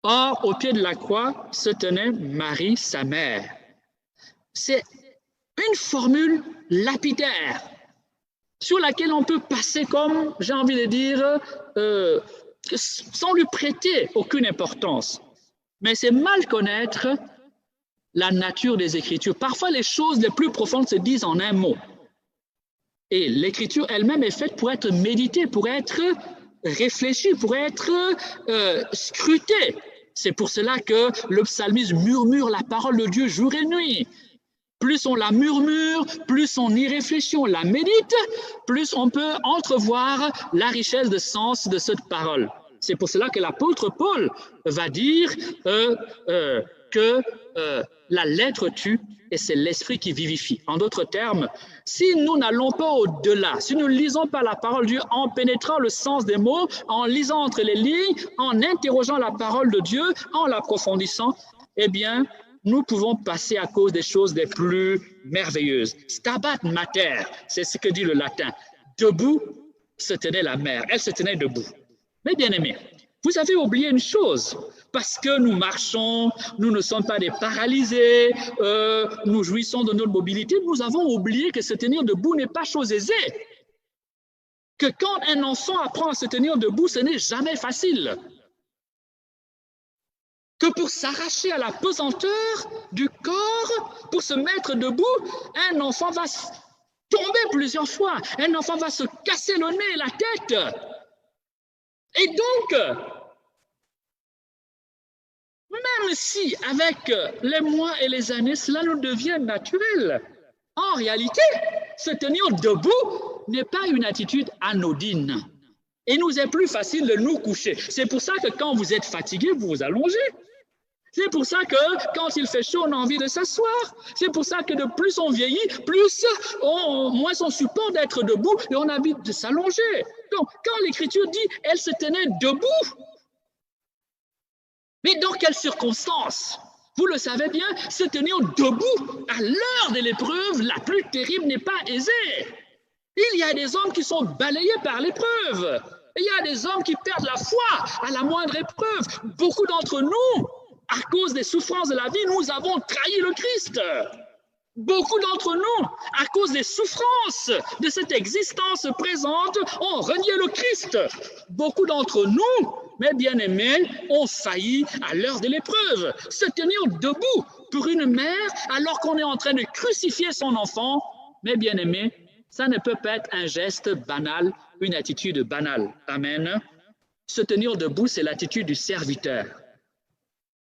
Or, au pied de la croix se tenait Marie, sa mère. C'est une formule lapidaire sur laquelle on peut passer comme, j'ai envie de dire, sans lui prêter aucune importance. Mais c'est mal connaître la nature des Écritures. Parfois, les choses les plus profondes se disent en un mot. Et l'Écriture elle-même est faite pour être méditée, pour être réfléchie, pour être scrutée. C'est pour cela que le psalmiste murmure la parole de Dieu jour et nuit. Plus on la murmure, plus on y réfléchit, on la médite, plus on peut entrevoir la richesse de sens de cette parole. C'est pour cela que l'apôtre Paul va dire que la lettre tue et c'est l'esprit qui vivifie. En d'autres termes, si nous n'allons pas au-delà, si nous ne lisons pas la parole de Dieu en pénétrant le sens des mots, en lisant entre les lignes, en interrogeant la parole de Dieu, en l'approfondissant, eh bien, nous pouvons passer à cause des choses les plus merveilleuses. Stabat mater, c'est ce que dit le latin. Debout se tenait la mer, elle se tenait debout. Mais bien aimés, vous avez oublié une chose, parce que nous marchons, nous ne sommes pas des paralysés, nous jouissons de notre mobilité, nous avons oublié que se tenir debout n'est pas chose aisée. Que quand un enfant apprend à se tenir debout, ce n'est jamais facile. Que pour s'arracher à la pesanteur du corps, pour se mettre debout, un enfant va tomber plusieurs fois, un enfant va se casser le nez et la tête. Et donc, même si avec les mois et les années, cela nous devient naturel, en réalité, se tenir debout n'est pas une attitude anodine. Il nous est plus facile de nous coucher. C'est pour ça que quand vous êtes fatigué, vous vous allongez. C'est pour ça que quand il fait chaud, on a envie de s'asseoir. C'est pour ça que de plus on vieillit, moins on supporte d'être debout et on a envie de s'allonger. Donc, quand l'Écriture dit « elle se tenait debout », mais dans quelles circonstances? Vous le savez bien, se tenir debout à l'heure de l'épreuve la plus terrible n'est pas aisé. Il y a des hommes qui sont balayés par l'épreuve. Il y a des hommes qui perdent la foi à la moindre épreuve. Beaucoup d'entre nous, à cause des souffrances de la vie, nous avons trahi le Christ. Beaucoup d'entre nous, à cause des souffrances de cette existence présente, ont renié le Christ. Beaucoup d'entre nous, mes bien-aimés, ont failli à l'heure de l'épreuve. Se tenir debout pour une mère alors qu'on est en train de crucifier son enfant, mes bien-aimés, ça ne peut pas être un geste banal, une attitude banale. Amen. Se tenir debout, c'est l'attitude du serviteur.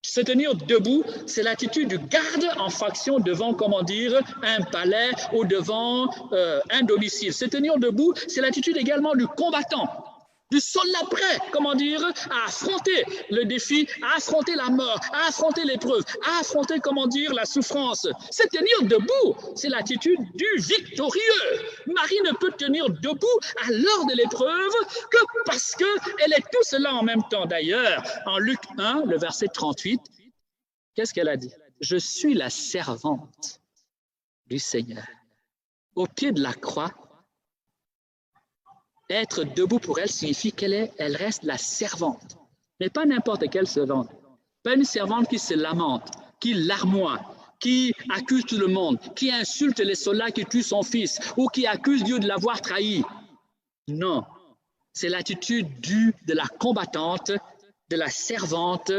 Se tenir debout, c'est l'attitude du garde en faction devant, comment dire, un palais ou devant un domicile. Se tenir debout, c'est l'attitude également du combattant, du soldat prêt, comment dire, à affronter le défi, à affronter la mort, à affronter l'épreuve, à affronter, comment dire, la souffrance. Se tenir debout, c'est l'attitude du victorieux. Marie ne peut tenir debout à l'heure de l'épreuve que parce qu'elle est tout cela en même temps. D'ailleurs, en Luc 1, le verset 38, qu'est-ce qu'elle a dit? Je suis la servante du Seigneur. Au pied de la croix, être debout pour elle signifie elle reste la servante, mais pas n'importe quelle servante, pas une servante qui se lamente, qui larmoie, qui accuse tout le monde, qui insulte les soldats qui tuent son fils ou qui accuse Dieu de l'avoir trahi. Non, c'est l'attitude de la combattante, de la servante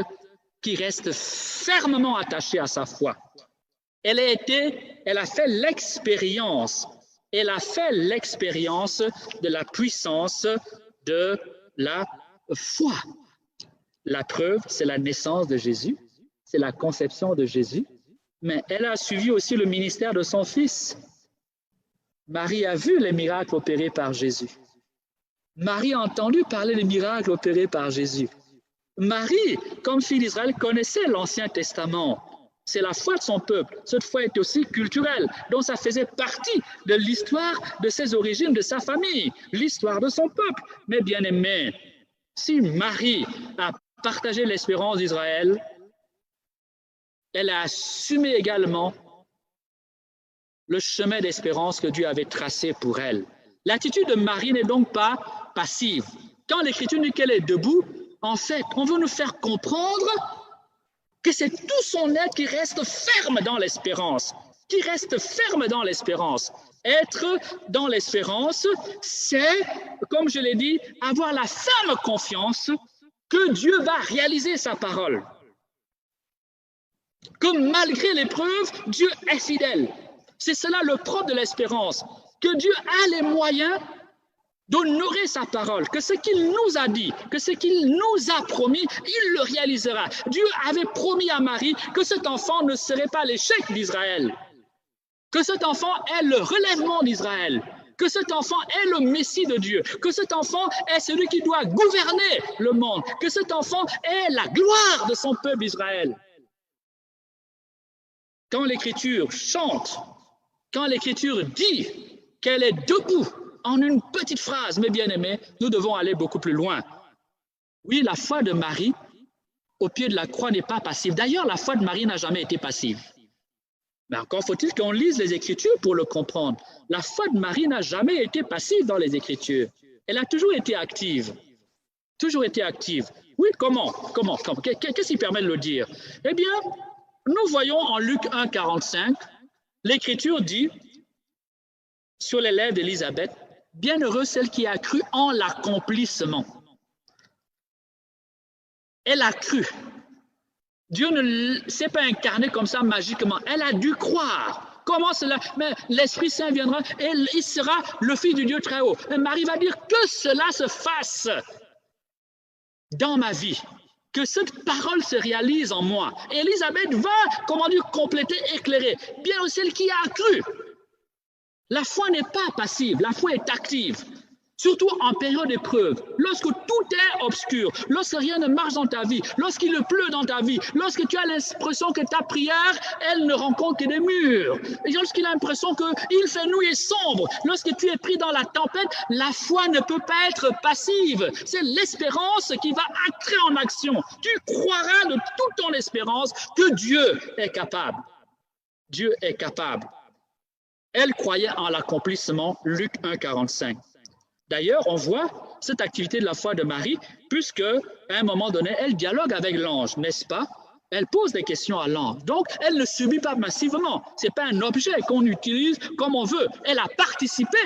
qui reste fermement attachée à sa foi. Elle a fait l'expérience. Elle a fait l'expérience de la puissance de la foi. La preuve, c'est la naissance de Jésus, c'est la conception de Jésus, mais elle a suivi aussi le ministère de son Fils. Marie a vu les miracles opérés par Jésus. Marie a entendu parler des miracles opérés par Jésus. Marie, comme fille d'Israël, connaissait l'Ancien Testament. C'est la foi de son peuple. Cette foi est aussi culturelle, donc ça faisait partie de l'histoire de ses origines, de sa famille, l'histoire de son peuple. Mais bien aimé, si Marie a partagé l'espérance d'Israël, elle a assumé également le chemin d'espérance que Dieu avait tracé pour elle. L'attitude de Marie n'est donc pas passive. Quand l'Écriture dit qu'elle est debout, en fait, on veut nous faire comprendre que c'est tout son être qui reste ferme dans l'espérance, qui reste ferme dans l'espérance. Être dans l'espérance, c'est, comme je l'ai dit, avoir la ferme confiance que Dieu va réaliser sa parole. Que malgré l'épreuve, Dieu est fidèle. C'est cela le propre de l'espérance, que Dieu a les moyens d'honorer sa parole, que ce qu'il nous a dit, que ce qu'il nous a promis, il le réalisera. Dieu avait promis à Marie que cet enfant ne serait pas l'échec d'Israël, que cet enfant est le relèvement d'Israël, que cet enfant est le Messie de Dieu, que cet enfant est celui qui doit gouverner le monde, que cet enfant est la gloire de son peuple Israël. Quand l'Écriture chante, quand l'Écriture dit qu'elle est debout, en une petite phrase, mes bien-aimés, nous devons aller beaucoup plus loin. Oui, la foi de Marie au pied de la croix n'est pas passive. D'ailleurs, la foi de Marie n'a jamais été passive. Mais encore faut-il qu'on lise les Écritures pour le comprendre. La foi de Marie n'a jamais été passive dans les Écritures. Elle a toujours été active. Toujours été active. Oui, comment? Qu'est-ce qui permet de le dire? Eh bien, nous voyons en Luc 1, 45, l'Écriture dit, sur les lèvres d'Élisabeth, bienheureuse celle qui a cru en l'accomplissement. Elle a cru. Dieu ne s'est pas incarné comme ça magiquement. Elle a dû croire. Comment cela? Mais l'Esprit Saint viendra et il sera le Fils du Dieu très haut. Et Marie va dire que cela se fasse dans ma vie, que cette parole se réalise en moi. Et Élisabeth va, comment dire, compléter, éclairer. Bienheureuse celle qui a cru. La foi n'est pas passive, la foi est active, surtout en période d'épreuve, lorsque tout est obscur, lorsque rien ne marche dans ta vie, lorsqu'il pleut dans ta vie, lorsque tu as l'impression que ta prière, elle ne rencontre que des murs, et lorsqu'il a l'impression qu'il fait nuit et sombre, lorsque tu es pris dans la tempête, la foi ne peut pas être passive, c'est l'espérance qui va entrer en action. Tu croiras de toute ton espérance que Dieu est capable. Dieu est capable. Elle croyait en l'accomplissement, Luc 1, 45. D'ailleurs, on voit cette activité de la foi de Marie, puisque à un moment donné, elle dialogue avec l'ange, n'est-ce pas? Elle pose des questions à l'ange. Donc, elle ne subit pas massivement. Ce n'est pas un objet qu'on utilise comme on veut. Elle a participé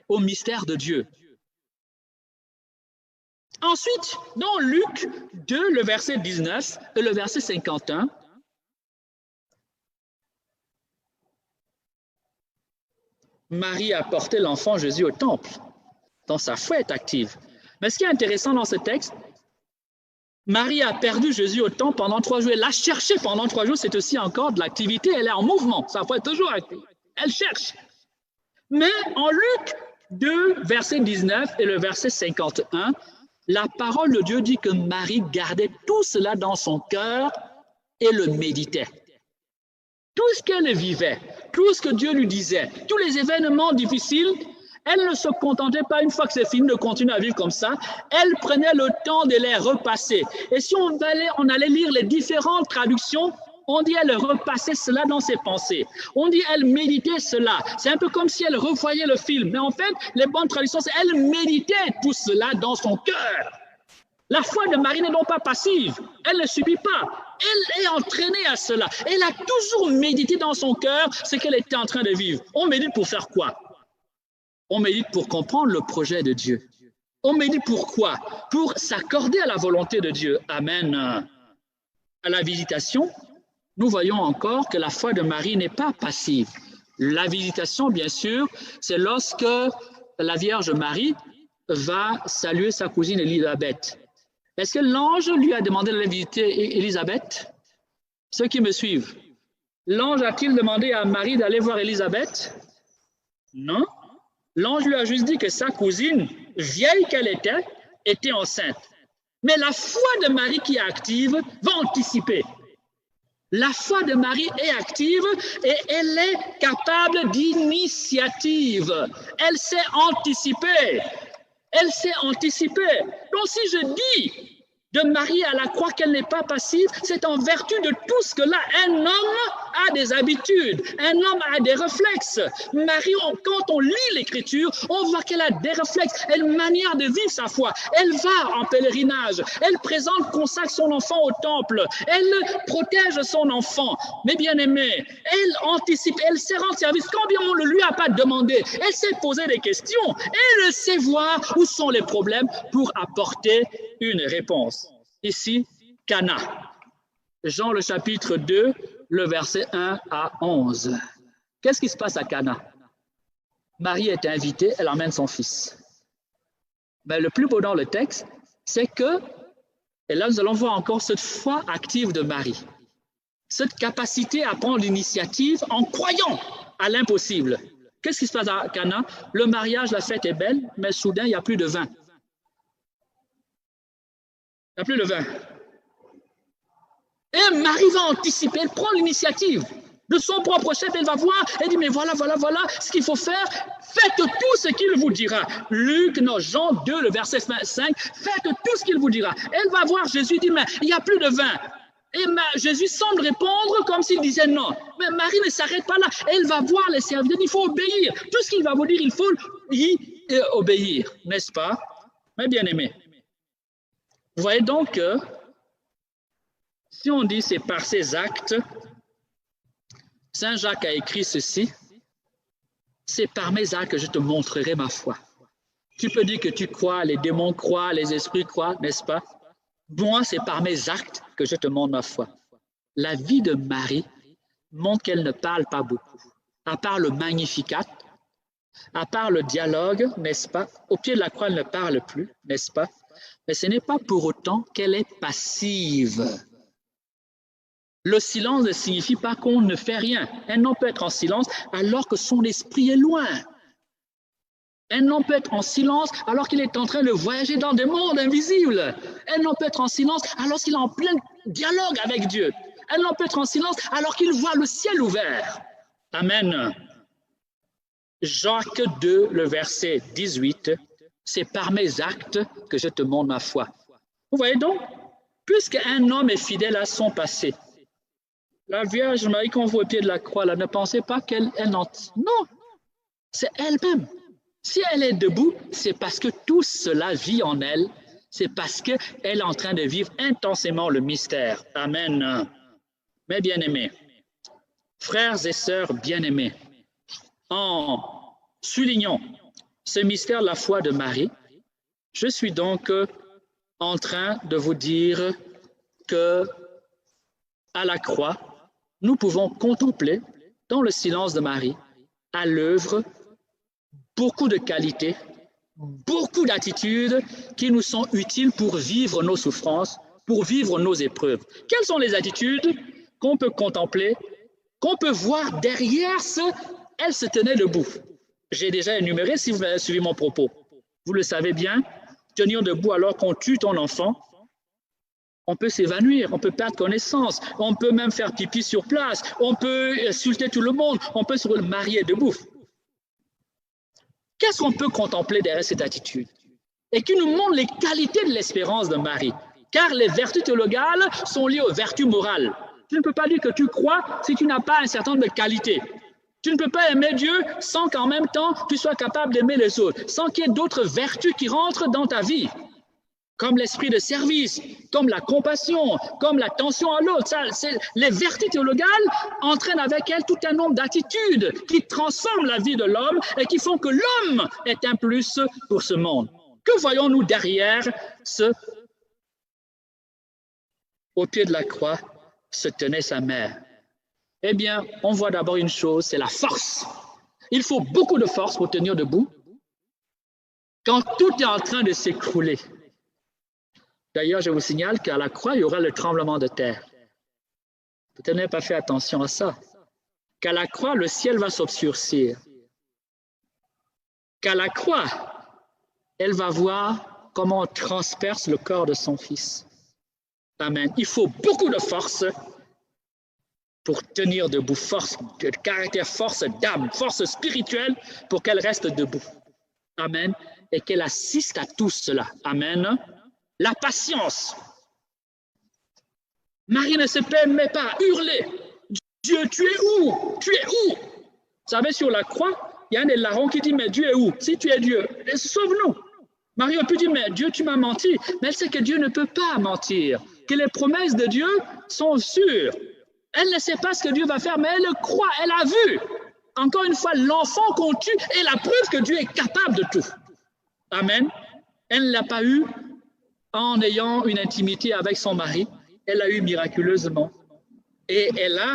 au mystère de Dieu. Ensuite, dans Luc 2, le verset 19 et le verset 51, Marie a porté l'enfant Jésus au temple. Donc, sa foi est active. Mais ce qui est intéressant dans ce texte, Marie a perdu Jésus au temple pendant 3 jours. Elle l'a cherché pendant 3 jours. C'est aussi encore de l'activité. Elle est en mouvement. Sa foi est toujours active. Elle cherche. Mais en Luc 2, verset 19 et le verset 51, la parole de Dieu dit que Marie gardait tout cela dans son cœur et le méditait. Tout ce qu'elle vivait, tout ce que Dieu lui disait, tous les événements difficiles, elle ne se contentait pas, une fois que c'est fini, de continuer à vivre comme ça. Elle prenait le temps de les repasser. Et si on allait lire les différentes traductions, on dit elle repassait cela dans ses pensées. On dit elle méditait cela. C'est un peu comme si elle revoyait le film. Mais en fait, les bonnes traductions, c'est elle méditait tout cela dans son cœur. La foi de Marie n'est donc pas passive. Elle ne subit pas. Elle est entraînée à cela. Elle a toujours médité dans son cœur ce qu'elle était en train de vivre. On médite pour faire quoi? On médite pour comprendre le projet de Dieu. On médite pourquoi? Pour s'accorder à la volonté de Dieu. Amen. À la visitation, nous voyons encore que la foi de Marie n'est pas passive. La visitation, bien sûr, c'est lorsque la Vierge Marie va saluer sa cousine Élisabeth. Est-ce que l'ange lui a demandé d'aller visiter Élisabeth? Ceux qui me suivent, l'ange a-t-il demandé à Marie d'aller voir Élisabeth? Non. L'ange lui a juste dit que sa cousine, vieille qu'elle était enceinte. Mais la foi de Marie qui est active va anticiper. La foi de Marie est active et elle est capable d'initiative. Elle sait anticiper. Elle sait anticiper. Donc si je dis de Marie à la croix qu'elle n'est pas passive, c'est en vertu de tout ce que là, un homme a des habitudes, un homme a des réflexes. Marie, quand on lit l'Écriture, on voit qu'elle a des réflexes, une manière de vivre sa foi. Elle va en pèlerinage, elle présente, consacre son enfant au temple, elle protège son enfant. Mais bien aimé, elle anticipe, elle sait rendre service. Quand bien on ne lui a pas demandé, elle sait poser des questions, elle sait voir où sont les problèmes pour apporter une réponse. Ici, Cana. Jean le chapitre 2, le verset 1 à 11. Qu'est-ce qui se passe à Cana? Marie est invitée, elle emmène son fils. Mais le plus beau dans le texte, c'est que, et là nous allons voir encore cette foi active de Marie, cette capacité à prendre l'initiative en croyant à l'impossible. Qu'est-ce qui se passe à Cana? Le mariage, la fête est belle, mais soudain, il n'y a plus de vin. Il n'y a plus de vin. Et Marie va anticiper, elle prend l'initiative de son propre chef, elle va voir, elle dit, mais voilà ce qu'il faut faire, faites tout ce qu'il vous dira. Jean 2, le verset 5, faites tout ce qu'il vous dira. Elle va voir Jésus, dit, mais il n'y a plus de vin. Et Jésus semble répondre comme s'il disait non. Mais Marie ne s'arrête pas là, elle va voir les serviteurs, il faut obéir. Tout ce qu'il va vous dire, il faut y obéir, n'est-ce pas? Mais bien aimé. Vous voyez donc que si on dit c'est par ses actes, Saint Jacques a écrit ceci, c'est par mes actes que je te montrerai ma foi. Tu peux dire que tu crois, les démons croient, les esprits croient, n'est-ce pas? Moi, c'est par mes actes que je te montre ma foi. La vie de Marie montre qu'elle ne parle pas beaucoup. À part le Magnificat, à part le dialogue, n'est-ce pas? Au pied de la croix, elle ne parle plus, n'est-ce pas? Mais ce n'est pas pour autant qu'elle est passive. Le silence ne signifie pas qu'on ne fait rien. Un homme peut être en silence alors que son esprit est loin. Un homme peut être en silence alors qu'il est en train de voyager dans des mondes invisibles. Un homme peut être en silence alors qu'il est en plein dialogue avec Dieu. Un homme peut être en silence alors qu'il voit le ciel ouvert. Amen. Jacques 2, le verset 18. C'est par mes actes que je te montre ma foi. Vous voyez donc, puisqu'un homme est fidèle à son passé, la Vierge Marie qu'on voit au pied de la croix, là, ne pensez pas qu'elle non. c'est elle-même. Si elle est debout, c'est parce que tout cela vit en elle. C'est parce qu'elle est en train de vivre intensément le mystère. Amen. Mes bien-aimés, frères et sœurs bien-aimés, en soulignant ce mystère de la foi de Marie, je suis donc en train de vous dire que à la croix, nous pouvons contempler dans le silence de Marie, à l'œuvre, beaucoup de qualités, beaucoup d'attitudes qui nous sont utiles pour vivre nos souffrances, pour vivre nos épreuves. Quelles sont les attitudes qu'on peut contempler, qu'on peut voir derrière ce « elle se tenait debout ». J'ai déjà énuméré, si vous avez suivi mon propos. Vous le savez bien, tenir debout alors qu'on tue ton enfant, on peut s'évanouir, on peut perdre connaissance, on peut même faire pipi sur place, on peut insulter tout le monde, on peut se marier debout. Qu'est-ce qu'on peut contempler derrière cette attitude? Et qui nous montre les qualités de l'espérance de Marie. Car les vertus théologales sont liées aux vertus morales. Tu ne peux pas dire que tu crois si tu n'as pas un certain nombre de qualités. Tu ne peux pas aimer Dieu sans qu'en même temps tu sois capable d'aimer les autres, sans qu'il y ait d'autres vertus qui rentrent dans ta vie, comme l'esprit de service, comme la compassion, comme l'attention à l'autre. Les vertus théologales entraînent avec elles tout un nombre d'attitudes qui transforment la vie de l'homme et qui font que l'homme est un plus pour ce monde. Que voyons-nous derrière ce « au pied de la croix se tenait sa mère ». Eh bien, on voit d'abord une chose, c'est la force. Il faut beaucoup de force pour tenir debout quand tout est en train de s'écrouler. D'ailleurs, je vous signale qu'à la croix, il y aura le tremblement de terre. Peut-être n'avez pas fait attention à ça. Qu'à la croix, le ciel va s'obscurcir. Qu'à la croix, elle va voir comment on transperce le corps de son fils. Amen. Il faut beaucoup de force pour tenir debout, force de caractère, force d'âme, force spirituelle pour qu'elle reste debout. Amen. Et qu'elle assiste à tout cela. Amen. La patience. Marie ne se permet pas hurler. Dieu, tu es où? Tu es où? Vous savez, sur la croix, il y a un des larrons qui dit, mais Dieu est où? Si tu es Dieu, sauve-nous. Marie a pu dire, mais Dieu, tu m'as menti. Mais elle sait que Dieu ne peut pas mentir, que les promesses de Dieu sont sûres. Elle ne sait pas ce que Dieu va faire, mais elle le croit, elle a vu. Encore une fois, l'enfant qu'on tue est la preuve que Dieu est capable de tout. Amen. Elle ne l'a pas eu en ayant une intimité avec son mari. Elle l'a eu miraculeusement. Et elle a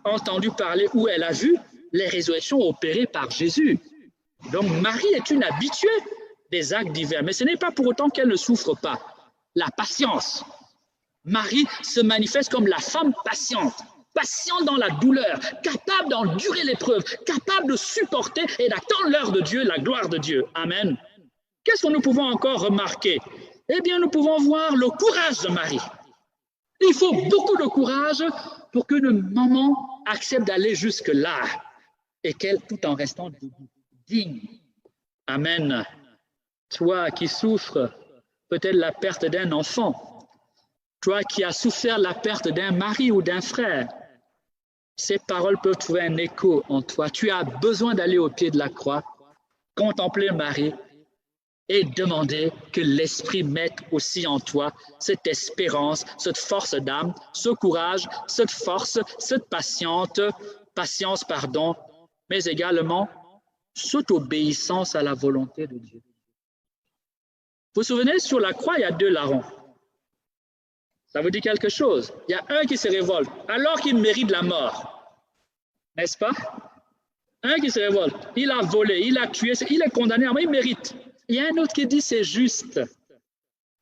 entendu parler ou elle a vu les résurrections opérées par Jésus. Donc Marie est une habituée des actes divers, mais ce n'est pas pour autant qu'elle ne souffre pas. La patience. Marie se manifeste comme la femme patiente. Patiente dans la douleur, capable d'endurer l'épreuve, capable de supporter et d'attendre l'heure de Dieu, la gloire de Dieu. Amen. Qu'est-ce que nous pouvons encore remarquer? Eh bien, nous pouvons voir le courage de Marie. Il faut beaucoup de courage pour qu'une maman accepte d'aller jusque-là et qu'elle, tout en restant digne. Amen. Toi qui souffres peut-être la perte d'un enfant, toi qui as souffert la perte d'un mari ou d'un frère, ces paroles peuvent trouver un écho en toi. Tu as besoin d'aller au pied de la croix, contempler Marie et demander que l'Esprit mette aussi en toi cette espérance, cette force d'âme, ce courage, cette force, cette patience, mais également cette obéissance à la volonté de Dieu. Vous vous souvenez, sur la croix, il y a deux larrons. Ça vous dit quelque chose? Il y a un qui se révolte, alors qu'il mérite la mort. N'est-ce pas? Un qui se révolte, il a volé, il a tué, il est condamné, mais il mérite. Il y a un autre qui dit, c'est juste.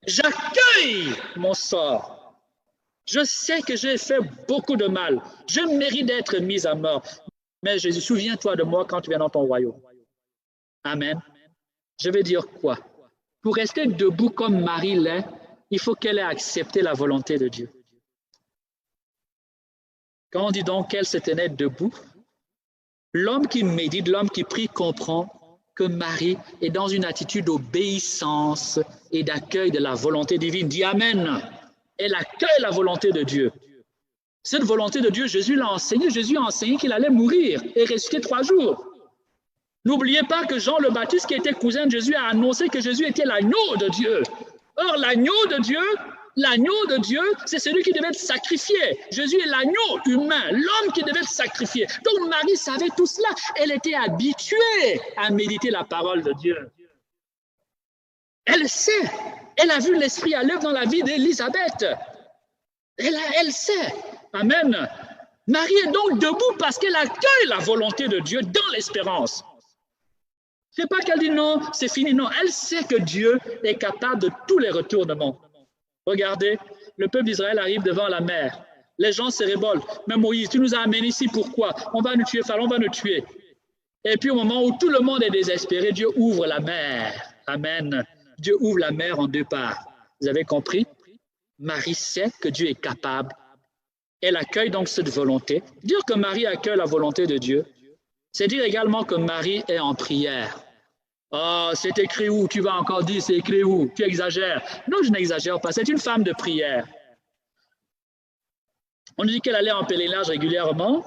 J'accueille mon sort. Je sais que j'ai fait beaucoup de mal. Je mérite d'être mis à mort. Mais Jésus, souviens-toi de moi quand tu viens dans ton royaume. Amen. Je vais dire quoi? Pour rester debout comme Marie l'est, il faut qu'elle ait accepté la volonté de Dieu. Quand on dit donc qu'elle se tenait debout, l'homme qui médite, l'homme qui prie comprend que Marie est dans une attitude d'obéissance et d'accueil de la volonté divine. Dis Amen. Elle accueille la volonté de Dieu. Cette volonté de Dieu, Jésus l'a enseigné. Jésus a enseigné qu'il allait mourir et ressusciter 3 jours. N'oubliez pas que Jean le Baptiste, qui était cousin de Jésus, a annoncé que Jésus était l'agneau de Dieu. Or, l'agneau de Dieu, c'est celui qui devait être sacrifié. Jésus est l'agneau humain, l'homme qui devait être sacrifié. Donc, Marie savait tout cela. Elle était habituée à méditer la parole de Dieu. Elle sait. Elle a vu l'Esprit à l'œuvre dans la vie d'Élisabeth. Elle sait. Amen. Marie est donc debout parce qu'elle accueille la volonté de Dieu dans l'espérance. C'est pas qu'elle dit non, c'est fini. Non, elle sait que Dieu est capable de tous les retournements. Regardez, le peuple d'Israël arrive devant la mer. Les gens se révoltent. Mais Moïse, tu nous as amenés ici, pourquoi? On va nous tuer, Pharaon va nous tuer. Et puis au moment où tout le monde est désespéré, Dieu ouvre la mer. Amen. Dieu ouvre la mer en deux parts. Vous avez compris? Marie sait que Dieu est capable. Elle accueille donc cette volonté. Dire que Marie accueille la volonté de Dieu, c'est dire également que Marie est en prière. Oh, c'est écrit où? Tu vas encore dire, c'est écrit où? Tu exagères. Non, je n'exagère pas. C'est une femme de prière. On nous dit qu'elle allait en pèlerinage régulièrement.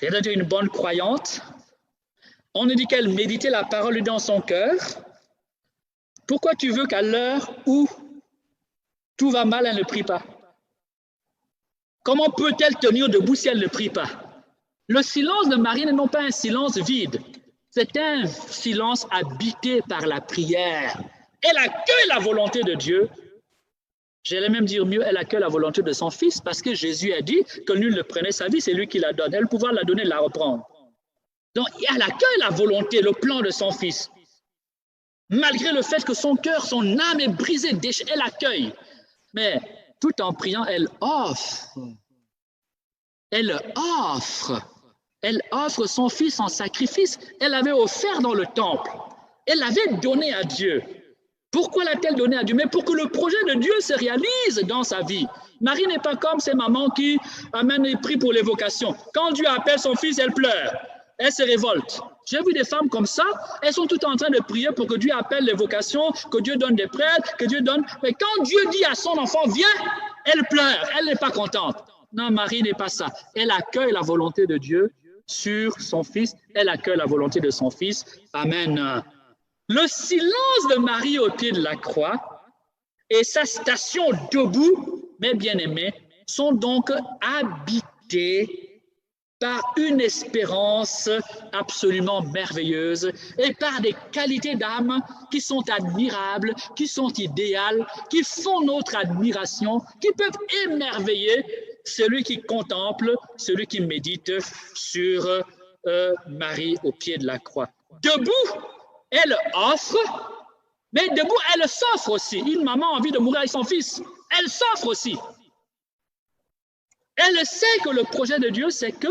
Elle était une bonne croyante. On nous dit qu'elle méditait la parole dans son cœur. Pourquoi tu veux qu'à l'heure où tout va mal, elle ne prie pas? Comment peut-elle tenir debout si elle ne prie pas? Le silence de Marie n'est non pas un silence vide. C'est un silence habité par la prière. Elle accueille la volonté de Dieu. J'allais même dire mieux, elle accueille la volonté de son Fils parce que Jésus a dit que nul ne prenait sa vie, c'est lui qui la donne. Elle pouvoir la donner, la reprendre. Donc, elle accueille la volonté, le plan de son Fils. Malgré le fait que son cœur, son âme est brisée, elle accueille. Mais tout en priant, elle offre. Elle offre son Fils en sacrifice. Elle l'avait offert dans le temple. Elle l'avait donné à Dieu. Pourquoi l'a-t-elle donné à Dieu? Mais pour que le projet de Dieu se réalise dans sa vie. Marie n'est pas comme ces mamans qui amènent les prix pour les vocations. Quand Dieu appelle son Fils, elle pleure. Elle se révolte. J'ai vu des femmes comme ça, elles sont toutes en train de prier pour que Dieu appelle les vocations, que Dieu donne des prêtres, que Dieu donne... Mais quand Dieu dit à son enfant, viens, elle pleure, elle n'est pas contente. Non, Marie n'est pas ça. Elle accueille la volonté de Dieu sur son Fils, elle accueille la volonté de son Fils. Amen. Le silence de Marie au pied de la croix et sa station debout, mes bien-aimés, sont donc habités par une espérance absolument merveilleuse et par des qualités d'âme qui sont admirables, qui sont idéales, qui font notre admiration, qui peuvent émerveiller celui qui contemple, celui qui médite sur Marie au pied de la croix. Debout, elle offre, mais debout, elle s'offre aussi. Une maman a envie de mourir avec son fils, elle s'offre aussi. Elle sait que le projet de Dieu, c'est que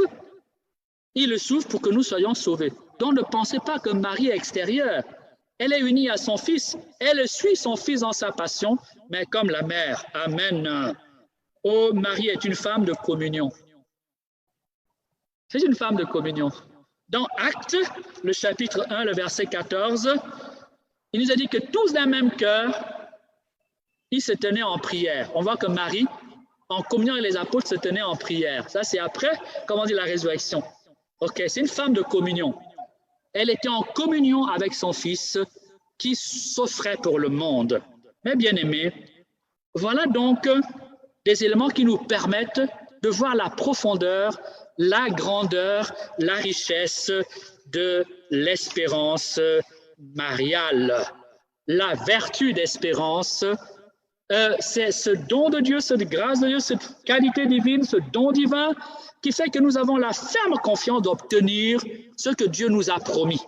il souffre pour que nous soyons sauvés. Donc ne pensez pas que Marie est extérieure. Elle est unie à son Fils. Elle suit son Fils dans sa passion, mais comme la mère. Amen. Oh, Marie est une femme de communion. C'est une femme de communion. Dans Actes, le chapitre 1, le verset 14, il nous a dit que tous d'un même cœur, ils se tenaient en prière. On voit que Marie, en communion avec les apôtres, se tenait en prière. Ça, c'est après, comment dire, la résurrection. Ok, c'est une femme de communion. Elle était en communion avec son Fils qui s'offrait pour le monde. Mais bien aimés, voilà donc des éléments qui nous permettent de voir la profondeur, la grandeur, la richesse de l'espérance mariale. La vertu d'espérance, c'est ce don de Dieu, cette grâce de Dieu, cette qualité divine, ce don divin qui fait que nous avons la ferme confiance d'obtenir ce que Dieu nous a promis.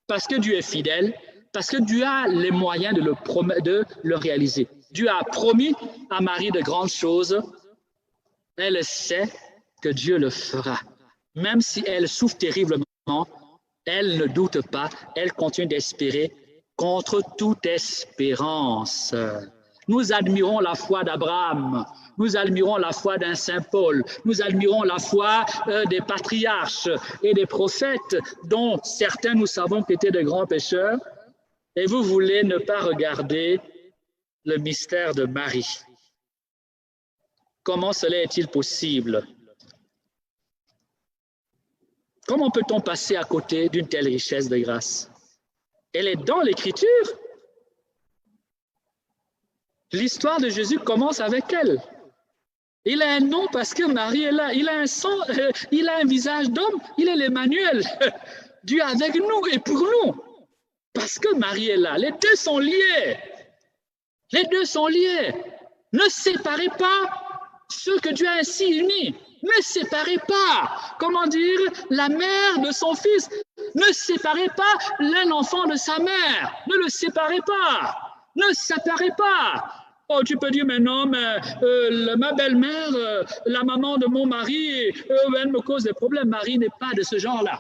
Parce que Dieu est fidèle, parce que Dieu a les moyens de le réaliser. Dieu a promis à Marie de grandes choses. Elle sait que Dieu le fera. Même si elle souffre terriblement, elle ne doute pas, elle continue d'espérer contre toute espérance. Nous admirons la foi d'Abraham, nous admirons la foi d'un Saint Paul, nous admirons la foi des patriarches et des prophètes, dont certains nous savons qu'étaient de grands pécheurs, et vous voulez ne pas regarder le mystère de Marie. Comment cela est-il possible? Comment peut-on passer à côté d'une telle richesse de grâce? Elle est dans l'Écriture. L'histoire de Jésus commence avec elle. Il a un nom parce que Marie est là. Il a un sang, il a un visage d'homme. Il est l'Emmanuel. Dieu avec nous et pour nous. Parce que Marie est là. Les deux sont liés. Les deux sont liés. Ne séparez pas ceux que Dieu a ainsi unis. Ne séparez pas, comment dire, la mère de son fils. Ne séparez pas l'un enfant de sa mère. Ne le séparez pas. Ne séparez pas. Oh, tu peux dire, mais non, mais ma belle-mère, la maman de mon mari, elle me cause des problèmes. Marie n'est pas de ce genre-là.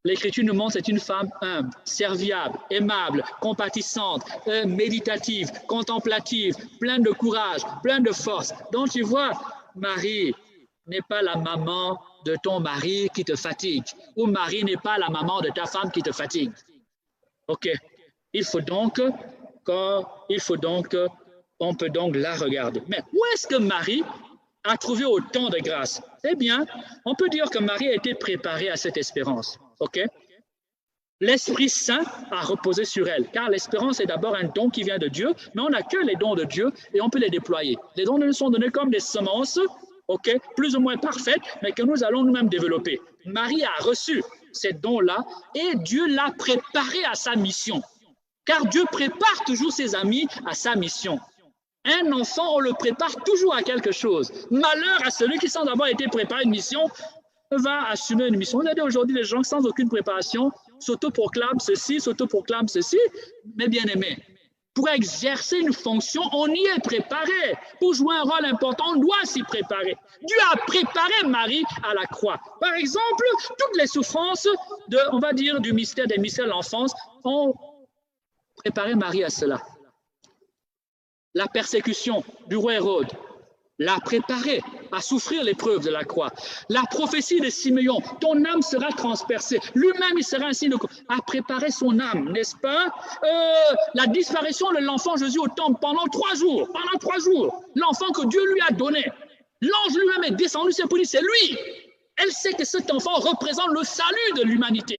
L'Écriture nous montre que c'est une femme humble, serviable, aimable, compatissante, méditative, contemplative, pleine de courage, pleine de force. Donc tu vois, Marie n'est pas la maman de ton mari qui te fatigue, ou Marie n'est pas la maman de ta femme qui te fatigue. Ok, on peut donc la regarder. Mais où est-ce que Marie a trouvé autant de grâce? Eh bien, on peut dire que Marie a été préparée à cette espérance. Ok? L'Esprit Saint a reposé sur elle, car l'espérance est d'abord un don qui vient de Dieu, mais on n'a que les dons de Dieu et on peut les déployer. Les dons nous sont donnés comme des semences, ok, plus ou moins parfaites, mais que nous allons nous-mêmes développer. Marie a reçu ces dons-là et Dieu l'a préparée à sa mission, car Dieu prépare toujours ses amis à sa mission. Un enfant, on le prépare toujours à quelque chose. Malheur à celui qui, sans avoir été préparé à une mission, va assumer une mission. Vous avez aujourd'hui des gens sans aucune préparation s'autoproclament ceci, mais bien aimé. Pour exercer une fonction, on y est préparé. Pour jouer un rôle important, on doit s'y préparer. Dieu a préparé Marie à la croix. Par exemple, toutes les souffrances on va dire, du mystère des mystères de l'enfance ont préparé Marie à cela. La persécution du roi Hérode l'a préparé à souffrir l'épreuve de la croix. La prophétie de Simeon, ton âme sera transpercée. Lui-même, il sera ainsi a préparé son âme, n'est-ce pas? La disparition de l'enfant Jésus au temple pendant 3 jours. L'enfant que Dieu lui a donné. L'ange lui-même est descendu, c'est pour dire, c'est lui. Elle sait que cet enfant représente le salut de l'humanité.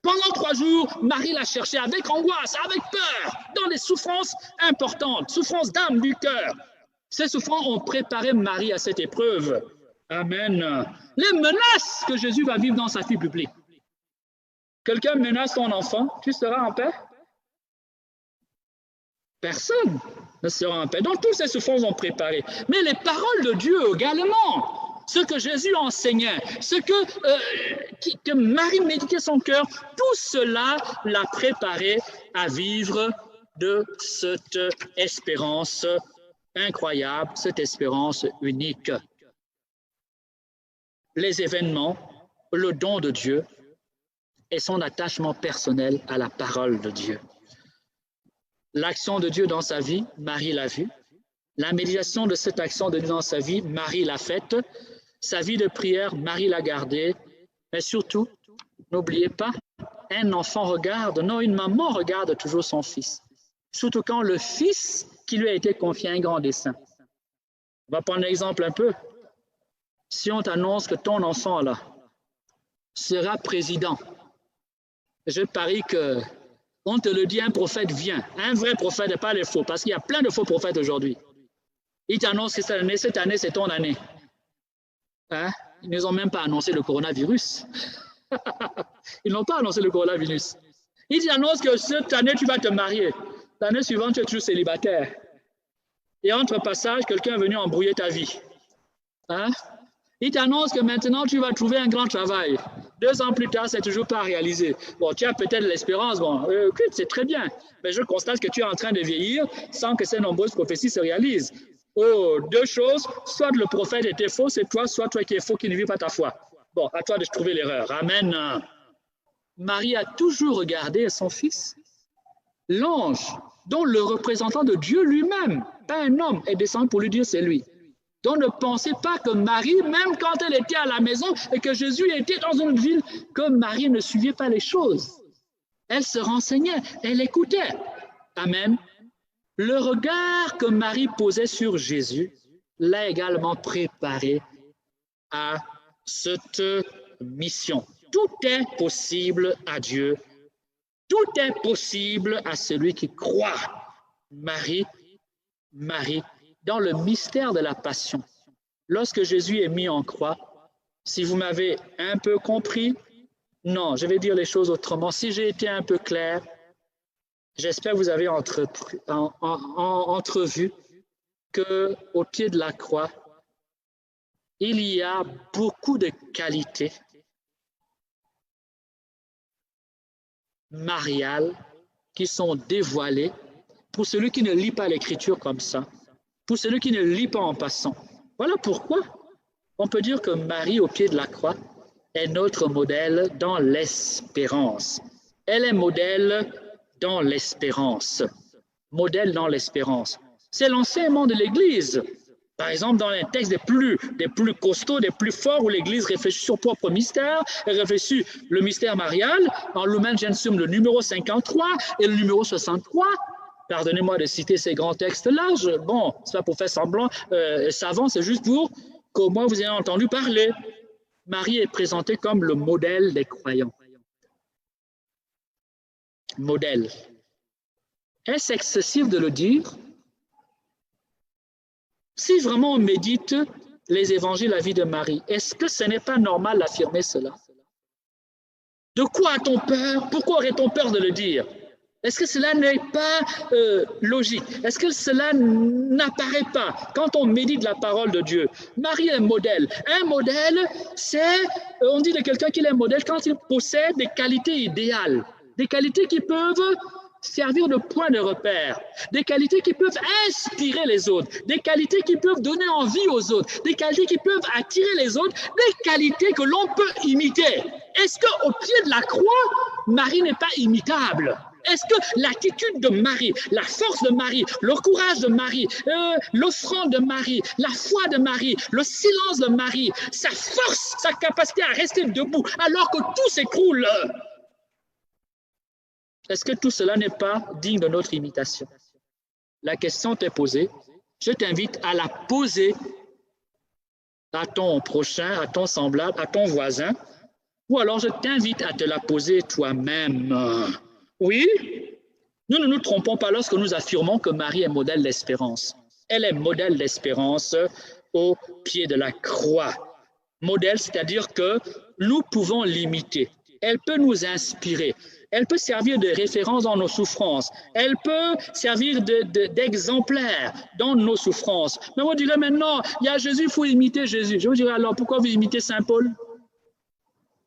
Pendant 3 jours, Marie l'a cherché avec angoisse, avec peur, dans des souffrances importantes, souffrances d'âme du cœur. Ces souffrances ont préparé Marie à cette épreuve. Amen. Les menaces que Jésus va vivre dans sa vie publique. Quelqu'un menace ton enfant, tu seras en paix? Personne ne sera en paix. Donc, toutes ces souffrances ont préparé. Mais les paroles de Dieu également, ce que Jésus enseignait, ce que Marie méditait son cœur, tout cela l'a préparé à vivre de cette espérance incroyable, cette espérance unique. Les événements, le don de Dieu et son attachement personnel à la parole de Dieu. L'action de Dieu dans sa vie, Marie l'a vue. La méditation de cette action de Dieu dans sa vie, Marie l'a faite. Sa vie de prière, Marie l'a gardée. Mais surtout, n'oubliez pas, un enfant regarde, non, une maman regarde toujours son fils. Surtout quand le fils qui lui a été confié un grand dessein. On va prendre un exemple un peu. Si on t'annonce que ton enfant, là, sera président, je parie que on te le dit, un prophète vient. Un vrai prophète et pas les faux, parce qu'il y a plein de faux prophètes aujourd'hui. Il t'annonce que cette année, c'est ton année. Hein? Ils ne nous ont même pas annoncé le coronavirus. Ils n'ont pas annoncé le coronavirus. Ils t'annoncent que cette année, tu vas te marier. L'année suivante, tu es toujours célibataire. Et entre passage, quelqu'un est venu embrouiller ta vie. Hein? Il t'annonce que maintenant, tu vas trouver un grand travail. 2 ans plus tard, c'est toujours pas réalisé. Bon, tu as peut-être l'espérance, bon, écoute, c'est très bien. Mais je constate que tu es en train de vieillir sans que ces nombreuses prophéties se réalisent. Oh, 2 choses, soit le prophète était faux, c'est toi, soit toi qui es faux, qui ne vis pas ta foi. Bon, à toi de trouver l'erreur. Amen. Marie a toujours regardé son fils. L'ange, dont le représentant de Dieu lui-même, pas un homme, est descendu pour lui dire c'est lui. Donc ne pensez pas que Marie, même quand elle était à la maison et que Jésus était dans une ville, que Marie ne suivait pas les choses. Elle se renseignait, elle écoutait. Amen. Le regard que Marie posait sur Jésus l'a également préparé à cette mission. Tout est possible à Dieu. Tout est possible à celui qui croit. Marie, dans le mystère de la passion, lorsque Jésus est mis en croix, si vous m'avez un peu compris, non, je vais dire les choses autrement. Si j'ai été un peu clair, j'espère que vous avez entrevu qu'au pied de la croix, il y a beaucoup de qualités mariales qui sont dévoilées pour celui qui ne lit pas l'Écriture comme ça, pour celui qui ne lit pas en passant. Voilà pourquoi on peut dire que Marie, au pied de la croix, est notre modèle dans l'espérance. Elle est modèle dans l'espérance. Modèle dans l'espérance. C'est l'enseignement de l'Église. Par exemple, dans les textes des plus costauds, des plus forts, où l'Église réfléchit son propre mystère, elle réfléchit le mystère marial, en Lumen Gentium, le numéro 53 et le numéro 63. Pardonnez-moi de citer ces grands textes-là. Bon, c'est pas pour faire semblant savant, c'est juste pour qu'au moins vous ayez entendu parler. Marie est présentée comme le modèle des croyants. Modèle. Est-ce excessif de le dire? Si vraiment on médite les évangiles, la vie de Marie, est-ce que ce n'est pas normal d'affirmer cela? De quoi a-t-on peur? Pourquoi aurait-on peur de le dire? Est-ce que cela n'est pas logique? Est-ce que cela n'apparaît pas quand on médite la parole de Dieu? Marie est un modèle. Un modèle, c'est, on dit de quelqu'un qu'il est un modèle quand il possède des qualités idéales, des qualités qui peuvent servir de point de repère, des qualités qui peuvent inspirer les autres, des qualités qui peuvent donner envie aux autres, des qualités qui peuvent attirer les autres, des qualités que l'on peut imiter. Est-ce qu'au pied de la croix, Marie n'est pas imitable? Est-ce que l'attitude de Marie, la force de Marie, le courage de Marie, l'offrande de Marie, la foi de Marie, le silence de Marie, sa force, sa capacité à rester debout alors que tout s'écroule, est-ce que tout cela n'est pas digne de notre imitation? La question t'est posée. Je t'invite à la poser à ton prochain, à ton semblable, à ton voisin, ou alors je t'invite à te la poser toi-même. Oui, nous ne nous trompons pas lorsque nous affirmons que Marie est modèle d'espérance. Elle est modèle d'espérance au pied de la croix. Modèle, c'est-à-dire que nous pouvons l'imiter. Elle peut nous inspirer. Elle peut servir de référence dans nos souffrances. Elle peut servir d'exemplaire dans nos souffrances. Mais on dirait maintenant, il y a Jésus, il faut imiter Jésus. Je vous dirais alors, pourquoi vous imitez Saint Paul?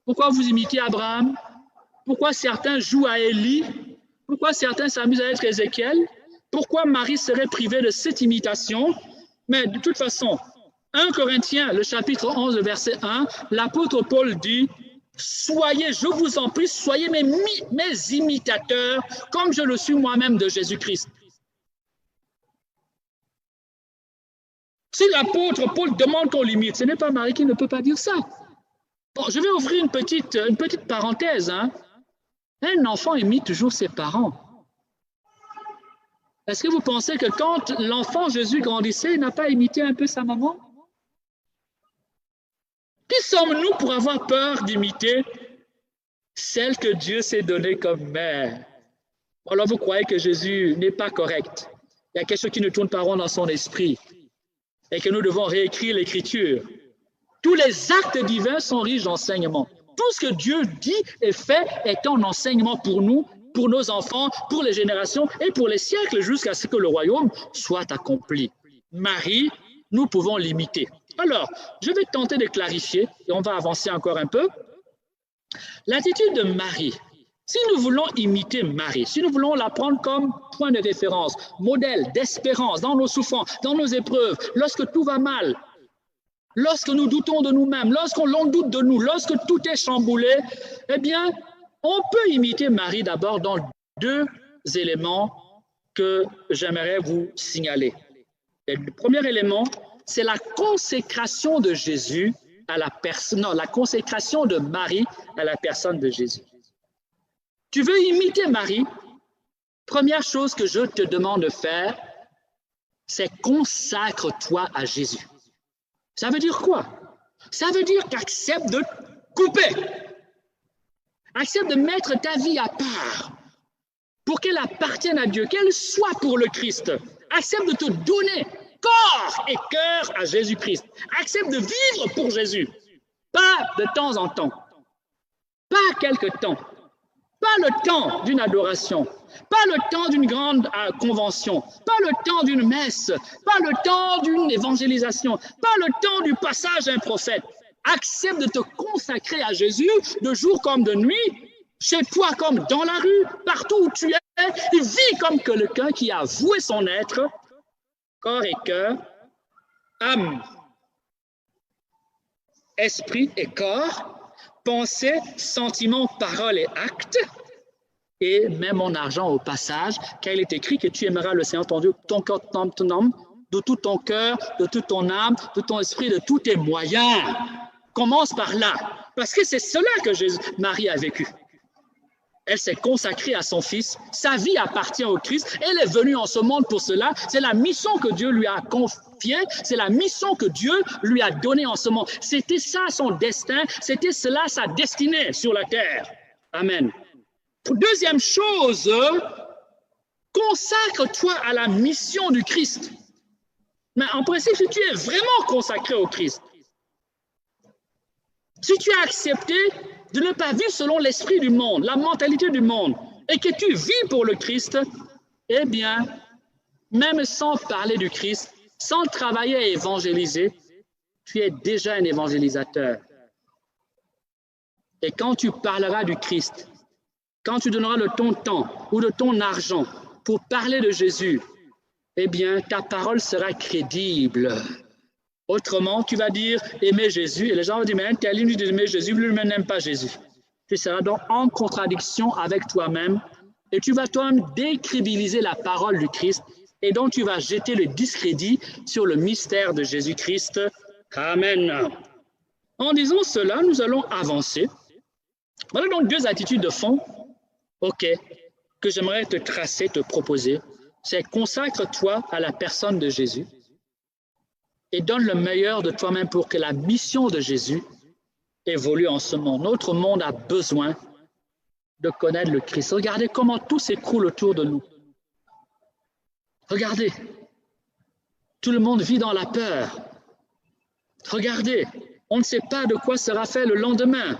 Pourquoi vous imitez Abraham? Pourquoi certains jouent à Élie? Pourquoi certains s'amusent à être Ézéchiel? Pourquoi Marie serait privée de cette imitation? Mais de toute façon, 1 Corinthiens, le chapitre 11, le verset 1, l'apôtre Paul dit: soyez, je vous en prie, soyez mes imitateurs, comme je le suis moi-même de Jésus-Christ. Si l'apôtre Paul demande qu'on l'imite, ce n'est pas Marie qui ne peut pas dire ça. Bon, je vais ouvrir une petite parenthèse. Un enfant imite toujours ses parents. Est-ce que vous pensez que quand l'enfant Jésus grandissait, il n'a pas imité un peu sa maman? Qui sommes-nous pour avoir peur d'imiter celle que Dieu s'est donnée comme mère? Alors vous croyez que Jésus n'est pas correct. Il y a quelque chose qui ne tourne pas rond dans son esprit et que nous devons réécrire l'Écriture. Tous les actes divins sont riches d'enseignement. Tout ce que Dieu dit et fait est un enseignement pour nous, pour nos enfants, pour les générations et pour les siècles jusqu'à ce que le royaume soit accompli. Marie, nous pouvons l'imiter. Alors, je vais tenter de clarifier et on va avancer encore un peu. L'attitude de Marie, si nous voulons imiter Marie, si nous voulons la prendre comme point de référence, modèle d'espérance dans nos souffrances, dans nos épreuves, lorsque tout va mal, lorsque nous doutons de nous-mêmes, l'on doute de nous, lorsque tout est chamboulé, eh bien, on peut imiter Marie d'abord dans deux éléments que j'aimerais vous signaler. Le premier élément, c'est la consécration de Jésus à la personne, non, la consécration de Marie à la personne de Jésus. Tu veux imiter Marie? Première chose que je te demande de faire, c'est consacre-toi à Jésus. Ça veut dire quoi? Ça veut dire qu'accepte de couper. Accepte de mettre ta vie à part pour qu'elle appartienne à Dieu, qu'elle soit pour le Christ. Accepte de te donner corps et cœur à Jésus-Christ. Accepte de vivre pour Jésus. Pas de temps en temps. Pas quelque temps. Pas le temps d'une adoration. Pas le temps d'une grande convention. Pas le temps d'une messe. Pas le temps d'une évangélisation. Pas le temps du passage d'un prophète. Accepte de te consacrer à Jésus de jour comme de nuit, chez toi comme dans la rue, partout où tu es. Il vit comme quelqu'un qui a voué son être, corps et cœur, âme, esprit et corps, pensée, sentiment, parole et acte, et même en argent au passage, car il est écrit que tu aimeras le Seigneur ton Dieu, ton corps, ton âme, de tout ton cœur, de toute ton âme, de ton esprit, de tous tes moyens. Commence par là, parce que c'est cela que Marie a vécu. Elle s'est consacrée à son Fils, sa vie appartient au Christ, elle est venue en ce monde pour cela, c'est la mission que Dieu lui a confiée, c'est la mission que Dieu lui a donnée en ce monde. C'était ça son destin, c'était cela sa destinée sur la terre. Amen. Deuxième chose, consacre-toi à la mission du Christ. Mais en principe, si tu es vraiment consacré au Christ, si tu as accepté de ne pas vivre selon l'esprit du monde, la mentalité du monde, et que tu vis pour le Christ, eh bien, même sans parler du Christ, sans travailler à évangéliser, tu es déjà un évangélisateur. Et quand tu parleras du Christ, quand tu donneras de ton temps ou de ton argent pour parler de Jésus, eh bien, ta parole sera crédible. Autrement, tu vas dire aimer Jésus, et les gens vont dire, mais telle ligne d'aimer Jésus, lui-même n'aime pas Jésus. Tu seras donc en contradiction avec toi-même, et tu vas toi-même décrédibiliser la parole du Christ, et donc tu vas jeter le discrédit sur le mystère de Jésus-Christ. Amen. En disant cela, nous allons avancer. Voilà donc deux attitudes de fond, que j'aimerais te tracer, te proposer. C'est consacre-toi à la personne de Jésus et donne le meilleur de toi-même pour que la mission de Jésus évolue en ce monde. Notre monde a besoin de connaître le Christ. Regardez comment tout s'écroule autour de nous. Regardez, tout le monde vit dans la peur. Regardez, on ne sait pas de quoi sera fait le lendemain.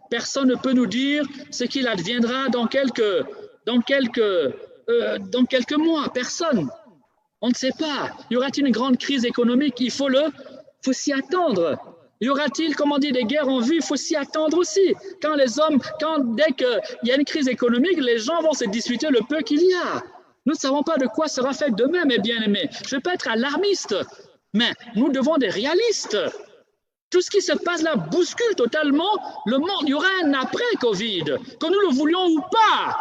Personne ne peut nous dire ce qu'il adviendra dans quelques mois. Personne. On ne sait pas. Y aura-t-il une grande crise économique? Il faut s'y attendre. Y aura-t-il, des guerres en vue? Il faut s'y attendre aussi. Dès qu'il y a une crise économique, les gens vont se disputer le peu qu'il y a. Nous ne savons pas de quoi sera fait demain, mes bien-aimés. Je ne veux pas être alarmiste, mais nous devons être réalistes. Tout ce qui se passe là bouscule totalement le monde. Il y aura un après-Covid, que nous le voulions ou pas.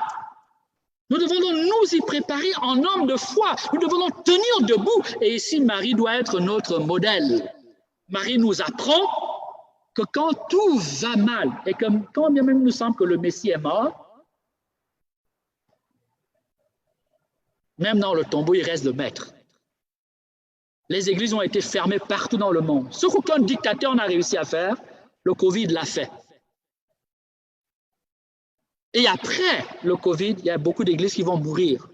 Nous devons donc nous y préparer en homme de foi. Nous devons donc tenir debout. Et ici, Marie doit être notre modèle. Marie nous apprend que quand tout va mal, et que quand bien même il nous semble que le Messie est mort, même dans le tombeau, il reste le maître. Les églises ont été fermées partout dans le monde. Ce qu'aucun dictateur n'a réussi à faire, le Covid l'a fait. Et après le Covid, il y a beaucoup d'églises qui vont mourir,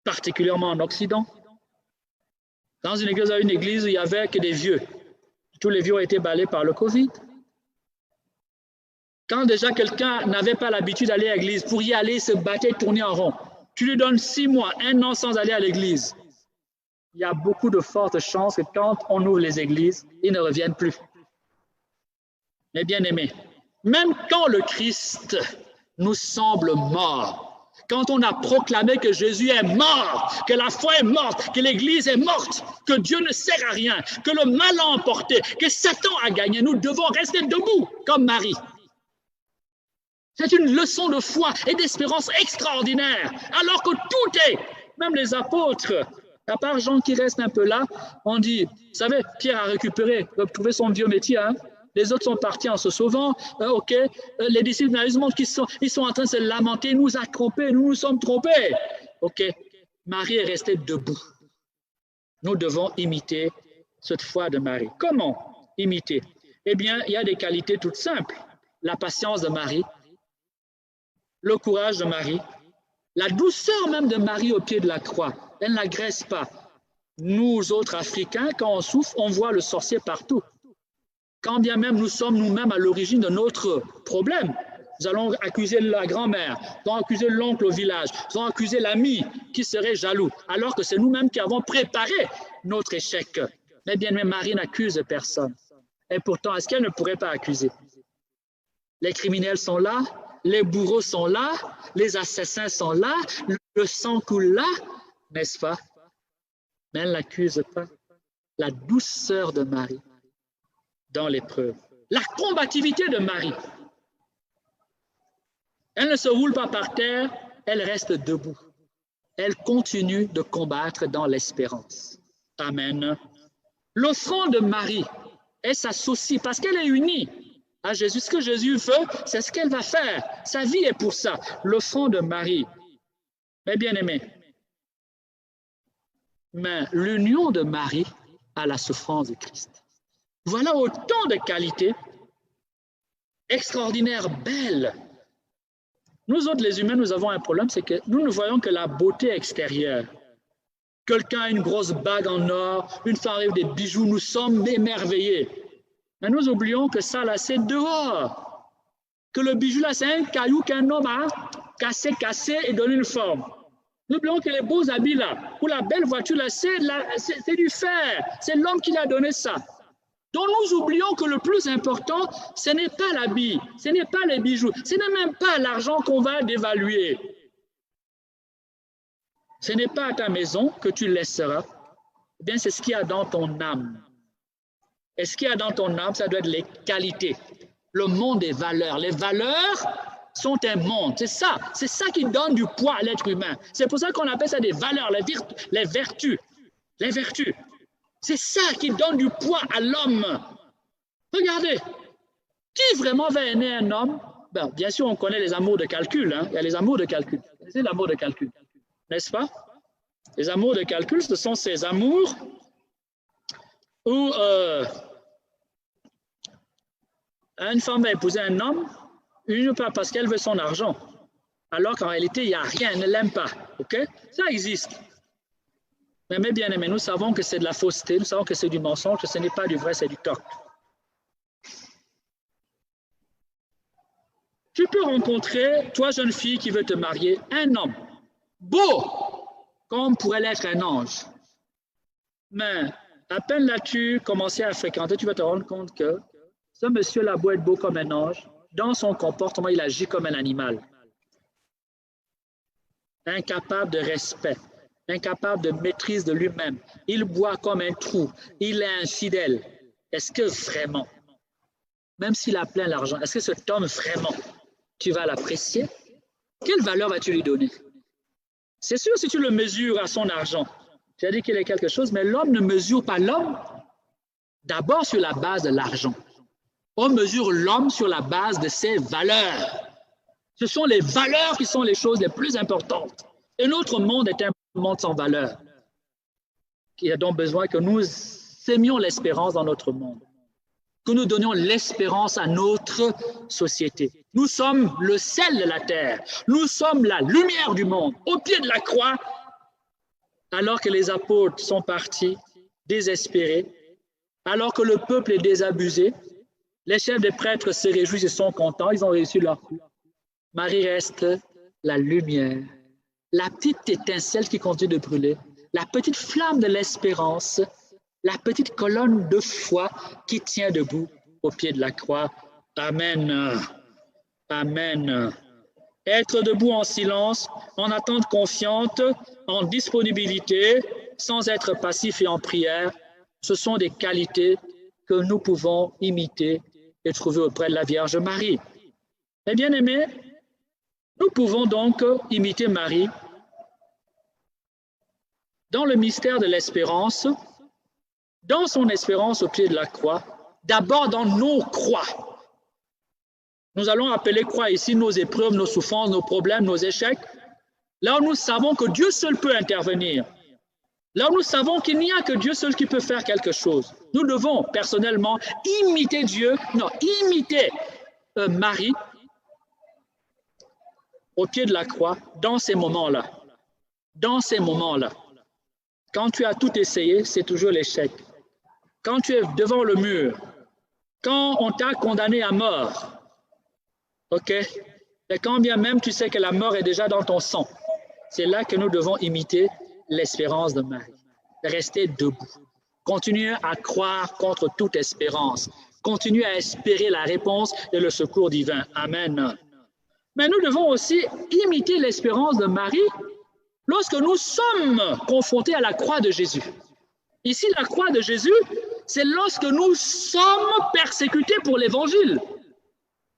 particulièrement en Occident. Dans une église, il n'y avait que des vieux. Tous les vieux ont été balayés par le Covid. Quand déjà quelqu'un n'avait pas l'habitude d'aller à l'église, pour y aller, se battre, tourner en rond, tu lui donnes 6 mois, 1 an sans aller à l'église. Il y a beaucoup de fortes chances que quand on ouvre les églises, ils ne reviennent plus. Mes bien-aimés, même quand le Christ nous semble mort, quand on a proclamé que Jésus est mort, que la foi est morte, que l'Église est morte, que Dieu ne sert à rien, que le mal a emporté, que Satan a gagné, nous devons rester debout comme Marie. C'est une leçon de foi et d'espérance extraordinaire, alors que tout est, même les apôtres, à part Jean qui reste un peu là, on dit, vous savez, Pierre a retrouvé son vieux métier, hein? Les autres sont partis en se sauvant, les disciples montrent qu'ils sont en train de se lamenter, nous a trompés, nous nous sommes trompés. Marie est restée debout. Nous devons imiter cette foi de Marie. Comment imiter? Eh bien, il y a des qualités toutes simples. La patience de Marie, le courage de Marie, la douceur même de Marie au pied de la croix. Elle n'agresse pas. Nous autres Africains, quand on souffre, on voit le sorcier partout. Quand bien même nous sommes nous-mêmes à l'origine de notre problème, nous allons accuser la grand-mère, nous allons accuser l'oncle au village, nous allons accuser l'ami qui serait jaloux, alors que c'est nous-mêmes qui avons préparé notre échec. Mais bien, Marie n'accuse personne. Et pourtant, est-ce qu'elle ne pourrait pas accuser? Les criminels sont là, les bourreaux sont là, les assassins sont là, le sang coule là, n'est-ce pas? Mais elle n'accuse pas. La douceur de Marie dans l'épreuve, la combativité de Marie. Elle ne se roule pas par terre, elle reste debout. Elle continue de combattre dans l'espérance. Amen. Le front de Marie, elle s'associe parce qu'elle est unie à Jésus. Ce que Jésus veut, c'est ce qu'elle va faire. Sa vie est pour ça. Le front de Marie. Mes bien-aimés, mais l'union de Marie à la souffrance de Christ. Voilà autant de qualités extraordinaires, belles. Nous autres, les humains, nous avons un problème, c'est que nous ne voyons que la beauté extérieure. Quelqu'un a une grosse bague en or, une femme avec des bijoux, nous sommes émerveillés. Mais nous oublions que ça, là, c'est dehors. Que le bijou, là, c'est un caillou qu'un homme a cassé et donné une forme. Nous oublions que les beaux habits, là, ou la belle voiture, là, c'est du fer. C'est l'homme qui l'a donné ça. Donc nous oublions que le plus important, ce n'est pas l'habit, ce n'est pas les bijoux, ce n'est même pas l'argent qu'on va dévaluer. Ce n'est pas à ta maison que tu laisseras. Eh bien, c'est ce qu'il y a dans ton âme. Et ce qu'il y a dans ton âme, ça doit être les qualités. Le monde des valeurs. Les valeurs sont un monde. C'est ça qui donne du poids à l'être humain. C'est pour ça qu'on appelle ça des valeurs, les vertus. Les vertus. C'est ça qui donne du poids à l'homme. Regardez, qui vraiment va aimer un homme? Ben, bien sûr, on connaît les amours de calcul. Hein? Il y a les amours de calcul. C'est l'amour de calcul, n'est-ce pas? Les amours de calcul, ce sont ces amours où une femme va épouser un homme, une pas parce qu'elle veut son argent, alors qu'en réalité, il n'y a rien, elle ne l'aime pas. Okay? Ça existe. Mais mes bien-aimés, nous savons que c'est de la fausseté, nous savons que c'est du mensonge, que ce n'est pas du vrai, c'est du tort. Tu peux rencontrer, toi jeune fille qui veut te marier, un homme beau, comme pourrait l'être un ange. Mais à peine l'as-tu commencé à fréquenter, tu vas te rendre compte que ce monsieur-là, beau être beau comme un ange, dans son comportement, il agit comme un animal. Incapable de respect, incapable de maîtrise de lui-même. Il boit comme un trou, il est infidèle. Est-ce que vraiment, même s'il a plein d'argent, est-ce que cet homme vraiment, tu vas l'apprécier? Quelle valeur vas-tu lui donner? C'est sûr si tu le mesures à son argent. Tu as dit qu'il est quelque chose, mais l'homme ne mesure pas l'homme d'abord sur la base de l'argent. On mesure l'homme sur la base de ses valeurs. Ce sont les valeurs qui sont les choses les plus importantes. Et notre monde est un monde sans valeur, qui a donc besoin que nous sémions l'espérance dans notre monde, que nous donnions l'espérance à notre société. Nous sommes le sel de la terre, nous sommes la lumière du monde, au pied de la croix, alors que les apôtres sont partis désespérés, alors que le peuple est désabusé, les chefs des prêtres se réjouissent et sont contents, ils ont réussi leur coup. Marie reste la lumière, la petite étincelle qui continue de brûler, la petite flamme de l'espérance, la petite colonne de foi qui tient debout au pied de la croix. Amen. Amen. Être debout en silence, en attente confiante, en disponibilité, sans être passif et en prière, ce sont des qualités que nous pouvons imiter et trouver auprès de la Vierge Marie. Eh bien aimés, nous pouvons donc imiter Marie dans le mystère de l'espérance, dans son espérance au pied de la croix, d'abord dans nos croix. Nous allons appeler croix ici nos épreuves, nos souffrances, nos problèmes, nos échecs. Là où nous savons que Dieu seul peut intervenir. Là, nous savons qu'il n'y a que Dieu seul qui peut faire quelque chose. Nous devons personnellement imiter Dieu, non, imiter Marie au pied de la croix dans ces moments-là. Dans ces moments-là. Quand tu as tout essayé, c'est toujours l'échec. Quand tu es devant le mur, quand on t'a condamné à mort, ok? Et quand bien même tu sais que la mort est déjà dans ton sang, c'est là que nous devons imiter l'espérance de Marie. Rester debout. Continuer à croire contre toute espérance. Continuer à espérer la réponse et le secours divin. Amen. Mais nous devons aussi imiter l'espérance de Marie lorsque nous sommes confrontés à la croix de Jésus. Ici, la croix de Jésus, c'est lorsque nous sommes persécutés pour l'Évangile.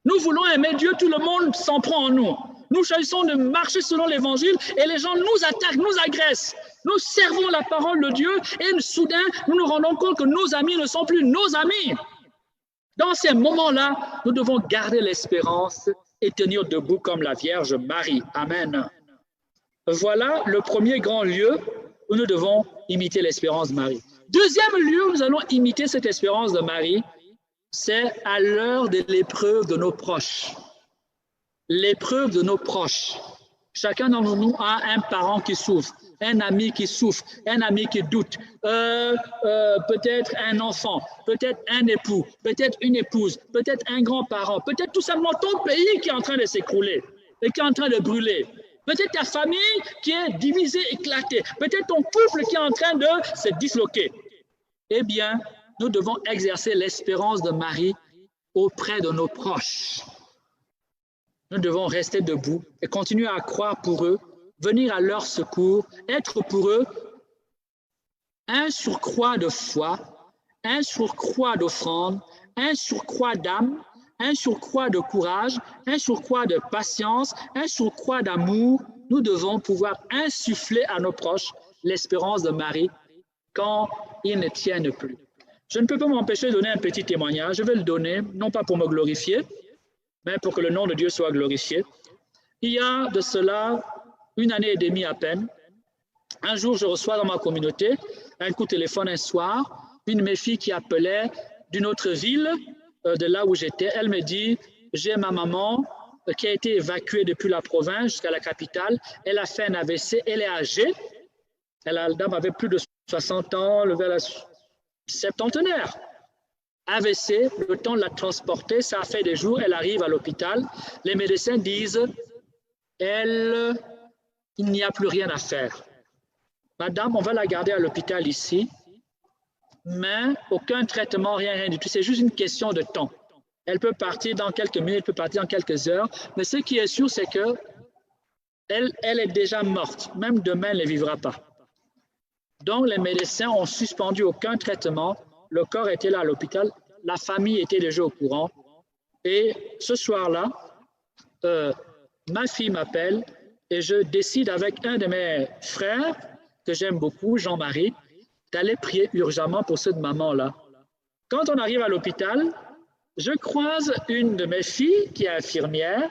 Nous voulons aimer Dieu, tout le monde s'en prend en nous. Nous choisissons de marcher selon l'Évangile et les gens nous attaquent, nous agressent. Nous servons la parole de Dieu et soudain, nous nous rendons compte que nos amis ne sont plus nos amis. Dans ces moments-là, nous devons garder l'espérance et tenir debout comme la Vierge Marie. Amen. Voilà le premier grand lieu où nous devons imiter l'espérance de Marie. Deuxième lieu où nous allons imiter cette espérance de Marie, c'est à l'heure de l'épreuve de nos proches. L'épreuve de nos proches. Chacun d'entre nous a un parent qui souffre, un ami qui souffre, un ami qui doute, peut-être un enfant, peut-être un époux, peut-être une épouse, peut-être un grand-parent, peut-être tout simplement ton pays qui est en train de s'écrouler et qui est en train de brûler. Peut-être ta famille qui est divisée, éclatée. Peut-être ton couple qui est en train de se disloquer. Eh bien, nous devons exercer l'espérance de Marie auprès de nos proches. Nous devons rester debout et continuer à croire pour eux, venir à leur secours, être pour eux un surcroît de foi, un surcroît d'offrande, un surcroît d'âme, un surcroît de courage, un surcroît de patience, un surcroît d'amour. Nous devons pouvoir insuffler à nos proches l'espérance de Marie quand ils ne tiennent plus. Je ne peux pas m'empêcher de donner un petit témoignage. Je vais le donner, non pas pour me glorifier, mais pour que le nom de Dieu soit glorifié. Il y a de cela 1 année et demie à peine. Un jour, je reçois dans ma communauté un coup de téléphone un soir, une de mes filles qui appelait d'une autre ville, de là où j'étais. Elle me dit, j'ai ma maman qui a été évacuée depuis la province jusqu'à la capitale. Elle a fait un AVC, elle est âgée. La dame avait plus de 60 ans, elle avait la septantenaire. AVC, le temps de la transporter, ça a fait des jours, elle arrive à l'hôpital. Les médecins disent, il n'y a plus rien à faire. Madame, on va la garder à l'hôpital ici, mais aucun traitement, rien du tout. C'est juste une question de temps. Elle peut partir dans quelques minutes, elle peut partir dans quelques heures, mais ce qui est sûr, c'est que elle est déjà morte. Même demain, elle ne vivra pas. Donc, les médecins ont suspendu aucun traitement. Le corps était là à l'hôpital. La famille était déjà au courant. Et ce soir-là, ma fille m'appelle et je décide avec un de mes frères, que j'aime beaucoup, Jean-Marie, d'aller prier urgemment pour cette maman-là. Quand on arrive à l'hôpital, je croise une de mes filles qui est infirmière.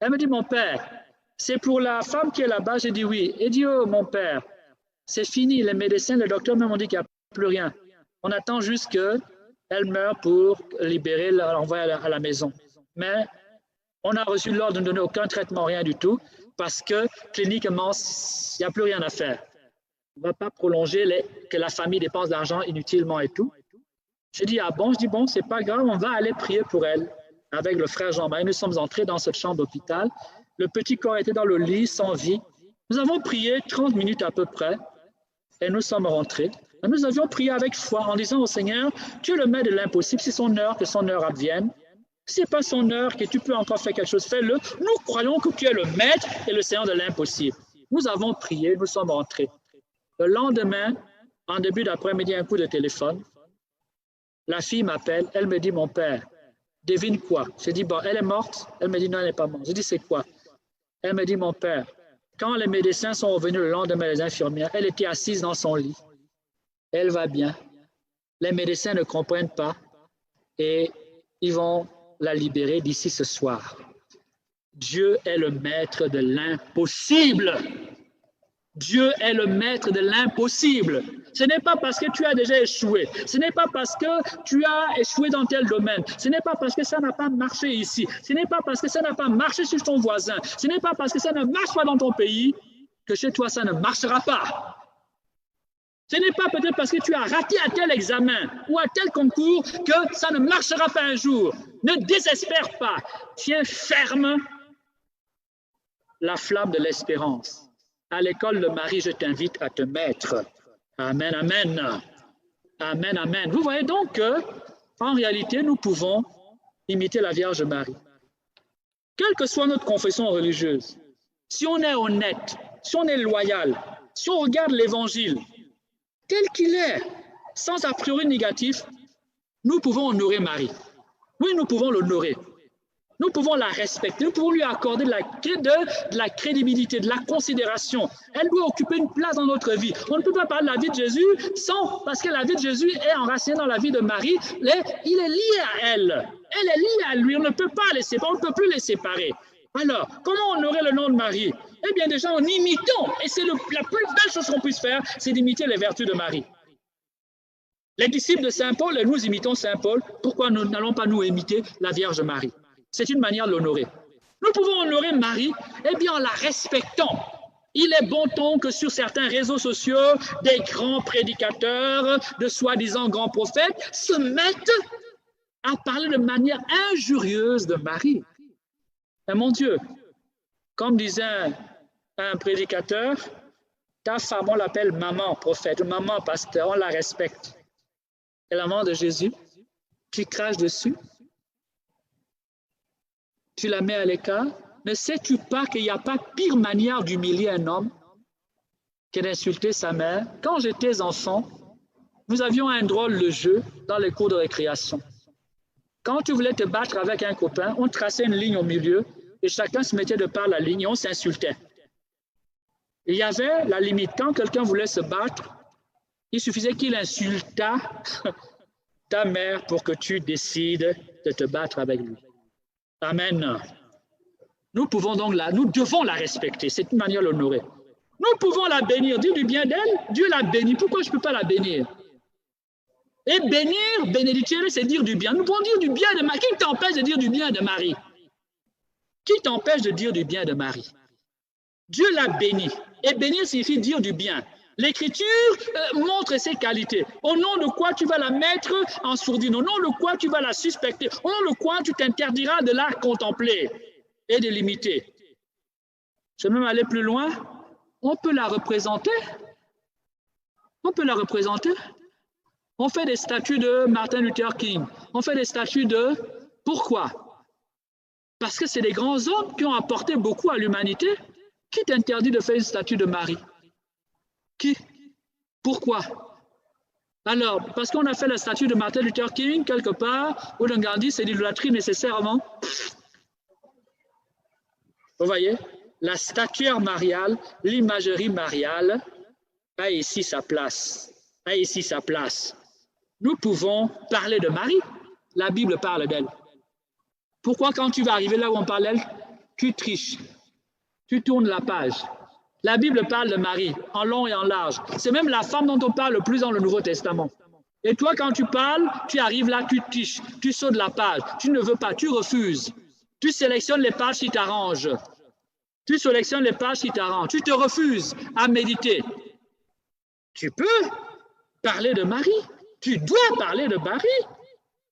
Elle me dit, mon père, c'est pour la femme qui est là-bas. J'ai dit oui. Elle dit, oh, mon père, c'est fini. Les médecins, le docteur même ont dit qu'il n'y a plus rien. On attend juste qu'elle meure pour libérer, l'envoyer à la maison. Mais on a reçu l'ordre de ne donner aucun traitement, rien du tout, parce que cliniquement, il n'y a plus rien à faire. On ne va pas prolonger que la famille dépense d'argent inutilement et tout. Je dis, ah bon? Je dis, bon, c'est pas grave, on va aller prier pour elle. Avec le frère Jean-Marie, nous sommes entrés dans cette chambre d'hôpital. Le petit corps était dans le lit, sans vie. Nous avons prié 30 minutes à peu près et nous sommes rentrés. Et nous avions prié avec foi en disant au Seigneur, tu es le maître de l'impossible, c'est son heure, que son heure advienne. Si ce n'est pas son heure, que tu peux encore faire quelque chose, fais-le. Nous croyons que tu es le maître et le Seigneur de l'impossible. Nous avons prié, nous sommes rentrés. Le lendemain, en début d'après-midi, un coup de téléphone. La fille m'appelle, elle me dit, mon père, devine quoi? Je dis, bon, elle est morte? Elle me dit, non, elle n'est pas morte. Je dis, c'est quoi? Elle me dit, mon père, quand les médecins sont revenus le lendemain, les infirmières, elle était assise dans son lit. Elle va bien. Les médecins ne comprennent pas et ils vont la libérer d'ici ce soir. Dieu est le maître de l'impossible. Dieu est le maître de l'impossible. Ce n'est pas parce que tu as déjà échoué. Ce n'est pas parce que tu as échoué dans tel domaine. Ce n'est pas parce que ça n'a pas marché ici. Ce n'est pas parce que ça n'a pas marché sur ton voisin. Ce n'est pas parce que ça ne marche pas dans ton pays que chez toi, ça ne marchera pas. Ce n'est pas peut-être parce que tu as raté à tel examen ou à tel concours que ça ne marchera pas un jour. Ne désespère pas. Tiens ferme la flamme de l'espérance. À l'école de Marie, je t'invite à te mettre. Amen, amen. Amen, amen. Vous voyez donc que, en réalité, nous pouvons imiter la Vierge Marie. Quelle que soit notre confession religieuse, si on est honnête, si on est loyal, si on regarde l'Évangile tel qu'il est, sans a priori négatif, nous pouvons honorer Marie. Oui, nous pouvons l'honorer. Nous pouvons la respecter, nous pouvons lui accorder de la crédibilité, de la considération. Elle doit occuper une place dans notre vie. On ne peut pas parler de la vie de Jésus parce que la vie de Jésus est enracinée dans la vie de Marie. Il est lié à elle. Elle est liée à lui. On ne peut pas les séparer, on ne peut plus les séparer. Alors, comment honorer le nom de Marie? Eh bien, déjà en imitant, et c'est la plus belle chose qu'on puisse faire, c'est d'imiter les vertus de Marie. Les disciples de Saint Paul, et nous imitons Saint Paul, pourquoi nous n'allons pas nous imiter la Vierge Marie? C'est une manière de l'honorer. Nous pouvons honorer Marie, eh bien en la respectant. Il est bon ton que sur certains réseaux sociaux, des grands prédicateurs, de soi-disant grands prophètes, se mettent à parler de manière injurieuse de Marie. Mais mon Dieu, comme disait un prédicateur, ta femme, on l'appelle maman prophète, maman pasteur, on la respecte. Et la maman de Jésus, tu craches dessus, tu la mets à l'écart. Ne sais-tu pas qu'il n'y a pas pire manière d'humilier un homme que d'insulter sa mère? Quand j'étais enfant, nous avions un drôle de jeu dans les cours de récréation. Quand tu voulais te battre avec un copain, on traçait une ligne au milieu et chacun se mettait de par la ligne et on s'insultait. Il y avait la limite. Quand quelqu'un voulait se battre, il suffisait qu'il insultât ta mère pour que tu décides de te battre avec lui. Amen. Nous devons la respecter, c'est une manière de l'honorer. Nous pouvons la bénir, dire du bien d'elle, Dieu la bénit. Pourquoi je ne peux pas la bénir? Et bénir, bénédicere, c'est dire du bien. Nous pouvons dire du bien de Marie. Qui t'empêche de dire du bien de Marie? Qui t'empêche de dire du bien de Marie? Dieu la bénit. Et bénir signifie dire du bien. L'Écriture montre ses qualités. Au nom de quoi tu vas la mettre en sourdine? Au nom de quoi tu vas la suspecter? Au nom de quoi tu t'interdiras de la contempler et de l'imiter? Je vais même aller plus loin. On peut la représenter. On peut la représenter. On fait des statues de Martin Luther King. On fait des statues de... Pourquoi? Parce que c'est des grands hommes qui ont apporté beaucoup à l'humanité. Qui t'interdit de faire une statue de Marie? Qui? Pourquoi? Alors, parce qu'on a fait la statue de Martin Luther King quelque part, ou d'un Gandhi, c'est l'idolâtrie nécessairement. Vous voyez? La statuaire mariale, l'imagerie mariale a ici sa place. A ici sa place. Nous pouvons parler de Marie. La Bible parle d'elle. Pourquoi quand tu vas arriver là où on parle d'elle, tu triches? Tu tournes la page. La Bible parle de Marie, en long et en large. C'est même la femme dont on parle le plus dans le Nouveau Testament. Et toi, quand tu parles, tu arrives là, tu triches, tu sautes la page, tu ne veux pas, tu refuses. Tu sélectionnes les pages qui t'arrangent. Tu sélectionnes les pages qui t'arrangent. Tu te refuses à méditer. Tu peux parler de Marie. Tu dois parler de Marie.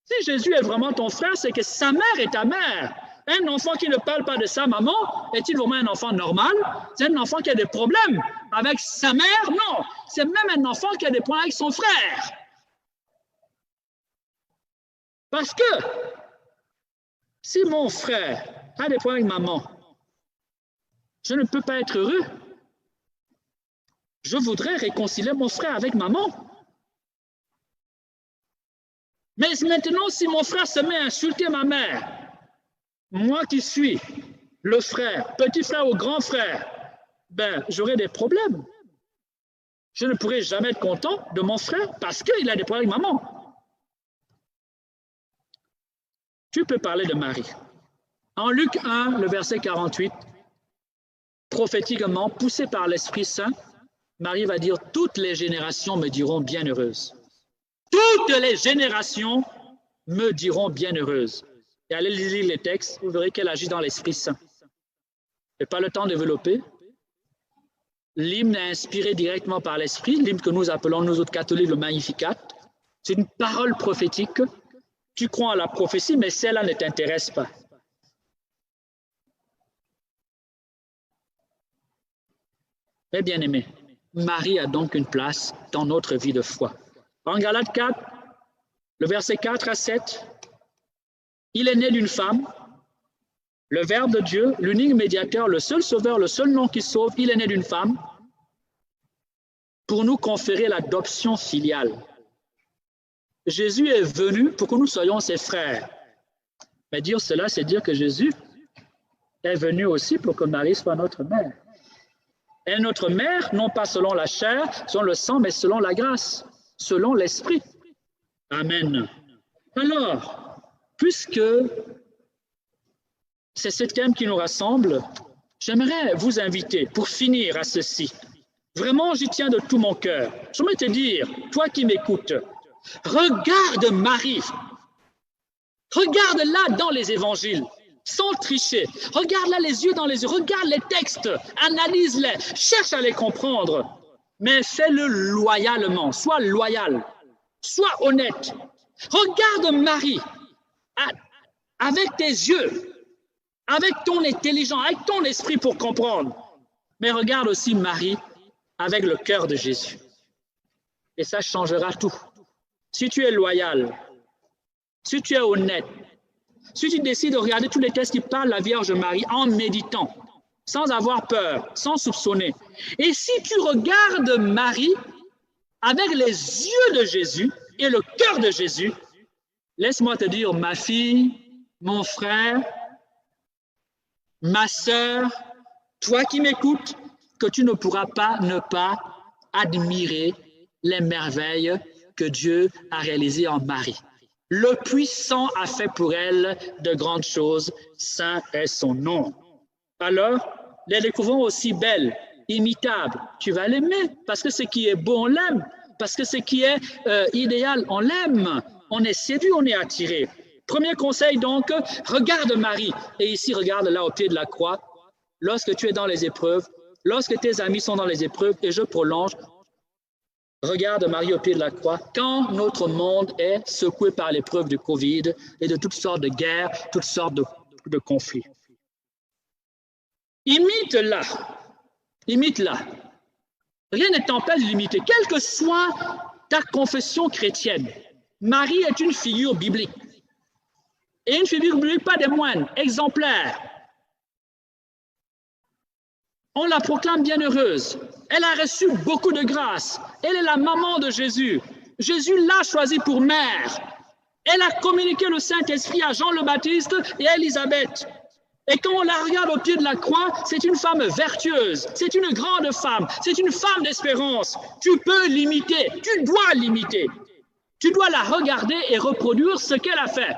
Si Jésus est vraiment ton frère, c'est que sa mère est ta mère. Un enfant qui ne parle pas de sa maman, est-il vraiment un enfant normal? C'est un enfant qui a des problèmes avec sa mère? Non, c'est même un enfant qui a des problèmes avec son frère. Parce que si mon frère a des problèmes avec maman, je ne peux pas être heureux. Je voudrais réconcilier mon frère avec maman. Mais maintenant, si mon frère se met à insulter ma mère, moi qui suis le frère, petit frère ou grand frère, ben, j'aurai des problèmes. Je ne pourrai jamais être content de mon frère parce qu'il a des problèmes avec maman. Tu peux parler de Marie. En Luc 1, le verset 48, prophétiquement, poussé par l'Esprit Saint, Marie va dire, toutes les générations me diront bienheureuse. Toutes les générations me diront bienheureuse. Et allez lire les textes, vous verrez qu'elle agit dans l'Esprit Saint. Je n'ai pas le temps de développer. L'hymne est inspiré directement par l'Esprit, l'hymne que nous appelons, nous autres catholiques, le Magnificat. C'est une parole prophétique. Tu crois à la prophétie, mais celle-là ne t'intéresse pas. Mes bien-aimés, Marie a donc une place dans notre vie de foi. En Galates 4, le verset 4 à 7, il est né d'une femme, le Verbe de Dieu, l'unique médiateur, le seul sauveur, le seul nom qui sauve, il est né d'une femme pour nous conférer l'adoption filiale. Jésus est venu pour que nous soyons ses frères. Mais dire cela, c'est dire que Jésus est venu aussi pour que Marie soit notre mère. Elle est notre mère, non pas selon la chair, selon le sang, mais selon la grâce, selon l'Esprit. Amen. Alors, puisque c'est ce thème qui nous rassemble, j'aimerais vous inviter, pour finir à ceci, vraiment j'y tiens de tout mon cœur, j'aimerais te dire, toi qui m'écoutes, regarde Marie, regarde-la dans les évangiles, sans tricher, regarde-la les yeux dans les yeux, regarde les textes, analyse-les, cherche à les comprendre, mais fais-le loyalement, sois loyal, sois honnête. Regarde Marie avec tes yeux, avec ton intelligence, avec ton esprit pour comprendre, mais regarde aussi Marie avec le cœur de Jésus. Et ça changera tout. Si tu es loyal, si tu es honnête, si tu décides de regarder tous les textes qui parlent de la Vierge Marie en méditant, sans avoir peur, sans soupçonner, et si tu regardes Marie avec les yeux de Jésus et le cœur de Jésus, laisse-moi te dire, ma fille, mon frère, ma sœur, toi qui m'écoutes, que tu ne pourras pas ne pas admirer les merveilles que Dieu a réalisées en Marie. Le puissant a fait pour elle de grandes choses, saint est son nom. Alors, les découvrons aussi belles, imitables. Tu vas l'aimer, parce que ce qui est beau, on l'aime. Parce que ce qui est idéal, on l'aime. On est séduit, on est attiré. Premier conseil donc, regarde Marie. Et ici, regarde là au pied de la croix. Lorsque tu es dans les épreuves, lorsque tes amis sont dans les épreuves, et je prolonge, regarde Marie au pied de la croix. Quand notre monde est secoué par l'épreuve du Covid et de toutes sortes de guerres, toutes sortes de conflits. Imite-la. Imite-la. Rien ne t'empêche de l'imiter, quelle que soit ta confession chrétienne. Marie est une figure biblique. Et une figure biblique, pas des moindres, exemplaire. On la proclame bienheureuse. Elle a reçu beaucoup de grâce. Elle est la maman de Jésus. Jésus l'a choisie pour mère. Elle a communiqué le Saint-Esprit à Jean le Baptiste et à Élisabeth. Et quand on la regarde au pied de la croix, c'est une femme vertueuse, c'est une grande femme, c'est une femme d'espérance. Tu peux l'imiter, tu dois l'imiter. Tu dois la regarder et reproduire ce qu'elle a fait.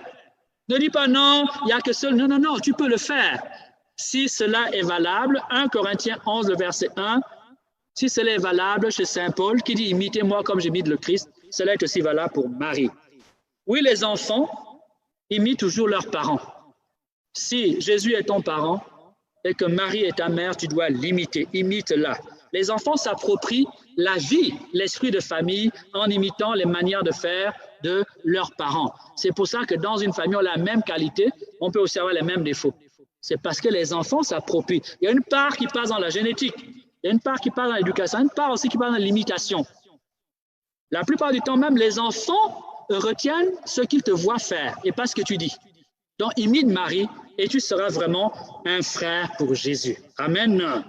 Ne dis pas non, il n'y a que seul. Non, non, non, tu peux le faire. Si cela est valable, 1 Corinthiens 11, le verset 1, si cela est valable chez Saint Paul, qui dit « Imitez-moi comme j'imite le Christ », cela est aussi valable pour Marie. Oui, les enfants imitent toujours leurs parents. Si Jésus est ton parent et que Marie est ta mère, tu dois l'imiter, imite-la. Les enfants s'approprient la vie, l'esprit de famille en imitant les manières de faire de leurs parents. C'est pour ça que dans une famille, on a la même qualité, on peut aussi avoir les mêmes défauts. C'est parce que les enfants s'approprient. Il y a une part qui passe dans la génétique, il y a une part qui passe dans l'éducation, une part aussi qui passe dans l'imitation. La plupart du temps même, les enfants retiennent ce qu'ils te voient faire et pas ce que tu dis. Donc, imite Marie et tu seras vraiment un frère pour Jésus. Amen.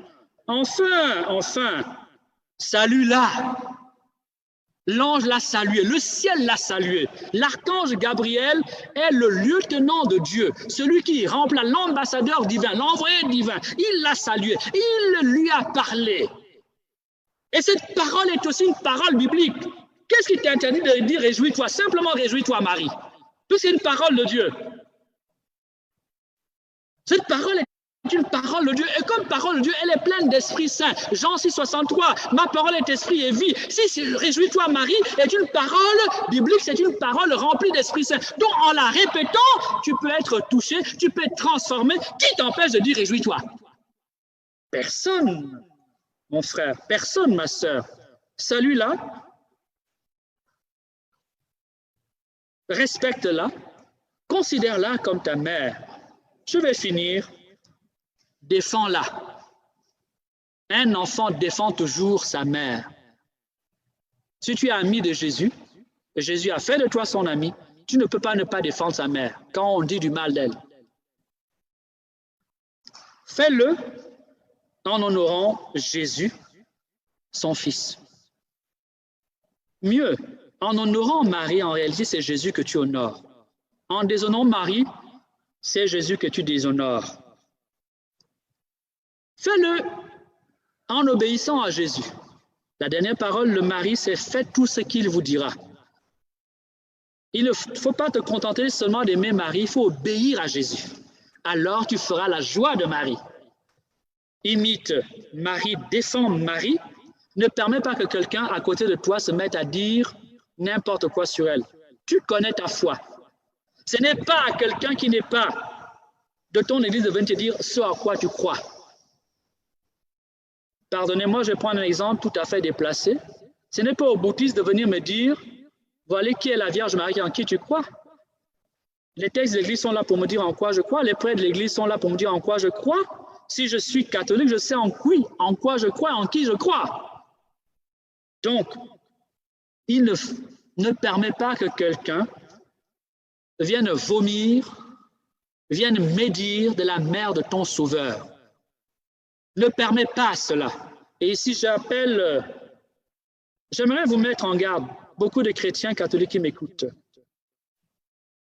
Enfin, salue-la. L'ange l'a salué, le ciel l'a salué. L'archange Gabriel est le lieutenant de Dieu, celui qui remplace l'ambassadeur divin, l'envoyé divin. Il l'a salué, il lui a parlé. Et cette parole est aussi une parole biblique. Qu'est-ce qui t'interdit de dire réjouis-toi? Simplement réjouis-toi, Marie. Tout c'est une parole de Dieu. Cette parole est est une parole de Dieu. Et comme parole de Dieu, elle est pleine d'Esprit Saint. Jean 6, 63, ma parole est esprit et vie. Si réjouis-toi Marie est une parole biblique, c'est une parole remplie d'Esprit Saint. Donc en la répétant, tu peux être touché, tu peux être transformé. Qui t'empêche de dire réjouis-toi? Personne, mon frère, personne, ma sœur. Celui-là, respecte-la, considère-la comme ta mère. Je vais finir. Défends-la. Un enfant défend toujours sa mère. Si tu es ami de Jésus, et Jésus a fait de toi son ami, tu ne peux pas ne pas défendre sa mère quand on dit du mal d'elle. Fais-le en honorant Jésus, son fils. Mieux, en honorant Marie, en réalité, c'est Jésus que tu honores. En déshonorant Marie, c'est Jésus que tu déshonores. Fais-le en obéissant à Jésus. La dernière parole, le mari, c'est « faites tout ce qu'il vous dira ». Il ne faut pas te contenter seulement d'aimer Marie, il faut obéir à Jésus. Alors tu feras la joie de Marie. Imite Marie, défends Marie, ne permets pas que quelqu'un à côté de toi se mette à dire n'importe quoi sur elle. Tu connais ta foi. Ce n'est pas à quelqu'un qui n'est pas de ton église de venir te dire ce à quoi tu crois. Pardonnez-moi, je vais prendre un exemple tout à fait déplacé. Ce n'est pas au bouddhiste de venir me dire voilà qui est la Vierge Marie en qui tu crois. Les textes de l'Église sont là pour me dire en quoi je crois. Les prêtres de l'Église sont là pour me dire en quoi je crois. Si je suis catholique, je sais en quoi je crois, en qui je crois. Donc, il ne permet pas que quelqu'un vienne vomir, vienne médire de la mère de ton sauveur. Ne permet pas cela. Et ici, j'aimerais vous mettre en garde, beaucoup de chrétiens catholiques qui m'écoutent.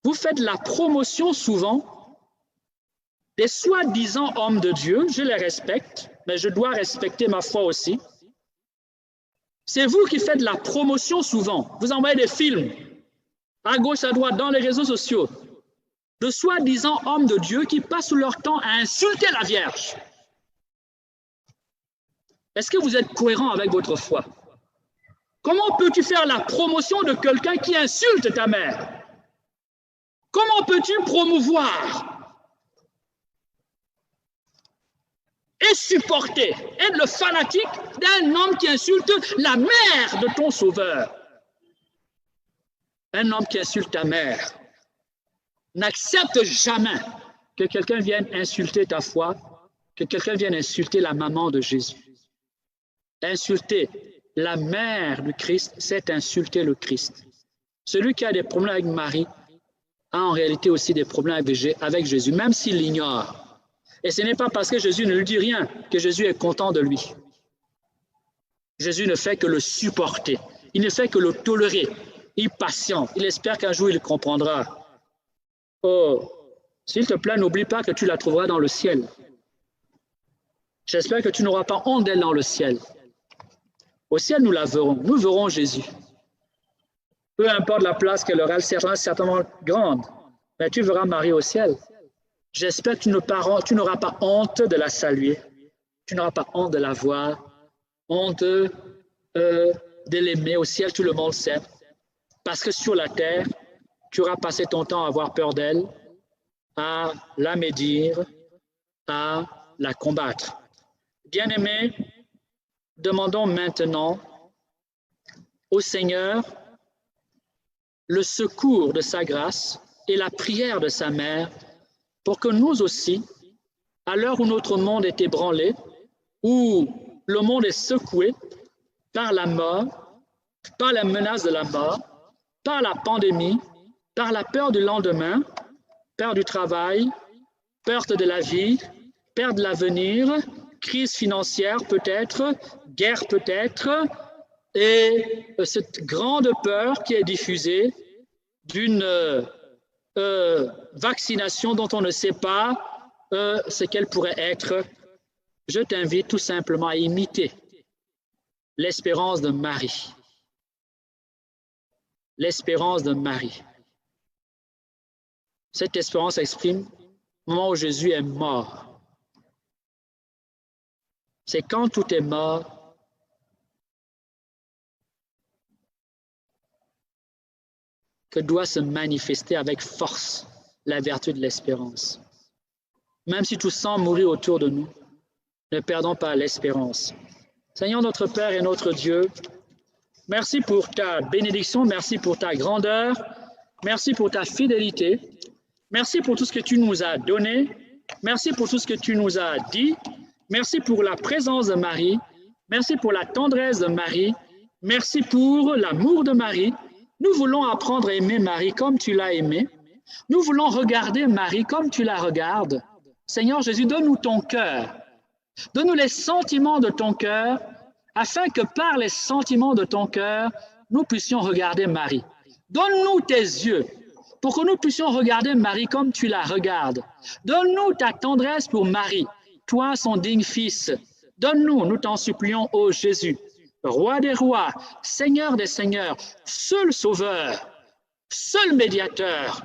Vous faites la promotion souvent des soi-disant hommes de Dieu, je les respecte, mais je dois respecter ma foi aussi. C'est vous qui faites la promotion souvent. Vous envoyez des films à gauche, à droite, dans les réseaux sociaux, de soi-disant hommes de Dieu qui passent leur temps à insulter la Vierge. Est-ce que vous êtes cohérent avec votre foi? Comment peux-tu faire la promotion de quelqu'un qui insulte ta mère? Comment peux-tu promouvoir et supporter, être le fanatique d'un homme qui insulte la mère de ton sauveur? Un homme qui insulte ta mère. N'accepte jamais que quelqu'un vienne insulter ta foi, que quelqu'un vienne insulter la maman de Jésus. Insulter la mère du Christ, c'est insulter le Christ. Celui qui a des problèmes avec Marie a en réalité aussi des problèmes avec Jésus, même s'il l'ignore. Et ce n'est pas parce que Jésus ne lui dit rien que Jésus est content de lui. Jésus ne fait que le supporter. Il ne fait que le tolérer. Il patiente. Il espère qu'un jour il comprendra. Oh, s'il te plaît, n'oublie pas que tu la trouveras dans le ciel. J'espère que tu n'auras pas honte d'elle dans le ciel. Au ciel, nous la verrons. Nous verrons Jésus. Peu importe la place qu'elle aura, elle sera certainement grande. Mais tu verras Marie au ciel. J'espère que tu n'auras pas honte de la saluer. Tu n'auras pas honte de la voir. Honte de l'aimer. Au ciel, tout le monde sait. Parce que sur la terre, tu auras passé ton temps à avoir peur d'elle, à la médire, à la combattre. Bien-aimés, demandons maintenant au Seigneur le secours de sa grâce et la prière de sa mère pour que nous aussi, à l'heure où notre monde est ébranlé, où le monde est secoué par la mort, par la menace de la mort, par la pandémie, par la peur du lendemain, peur du travail, perte de la vie, perte de l'avenir, crise financière peut-être, guerre peut-être, et cette grande peur qui est diffusée d'une vaccination dont on ne sait pas ce qu'elle pourrait être. Je t'invite tout simplement à imiter l'espérance de Marie. L'espérance de Marie. Cette espérance exprime le moment où Jésus est mort. C'est quand tout est mort que doit se manifester avec force la vertu de l'espérance. Même si tout semble mourir autour de nous, ne perdons pas l'espérance. Seigneur notre Père et notre Dieu, merci pour ta bénédiction, merci pour ta grandeur, merci pour ta fidélité, merci pour tout ce que tu nous as donné, merci pour tout ce que tu nous as dit, merci pour la présence de Marie, merci pour la tendresse de Marie, merci pour l'amour de Marie. Nous voulons apprendre à aimer Marie comme tu l'as aimée. Nous voulons regarder Marie comme tu la regardes. Seigneur Jésus, donne-nous ton cœur. Donne-nous les sentiments de ton cœur, afin que par les sentiments de ton cœur, nous puissions regarder Marie. Donne-nous tes yeux, pour que nous puissions regarder Marie comme tu la regardes. Donne-nous ta tendresse pour Marie, toi son digne fils. Donne-nous, nous t'en supplions, ô Jésus, Roi des rois, Seigneur des seigneurs, seul sauveur, seul médiateur.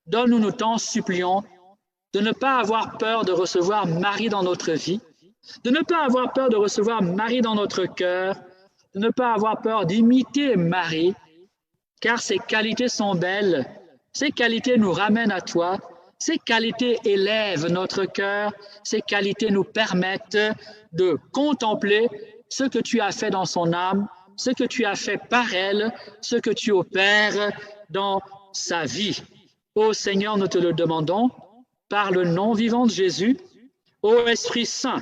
Donne-nous, nous t'en supplions, de ne pas avoir peur de recevoir Marie dans notre vie, de ne pas avoir peur de recevoir Marie dans notre cœur, de ne pas avoir peur d'imiter Marie, car ses qualités sont belles, ses qualités nous ramènent à toi, ces qualités élèvent notre cœur, ces qualités nous permettent de contempler ce que tu as fait dans son âme, ce que tu as fait par elle, ce que tu opères dans sa vie. Ô Seigneur, nous te le demandons, par le nom vivant de Jésus, ô Esprit Saint,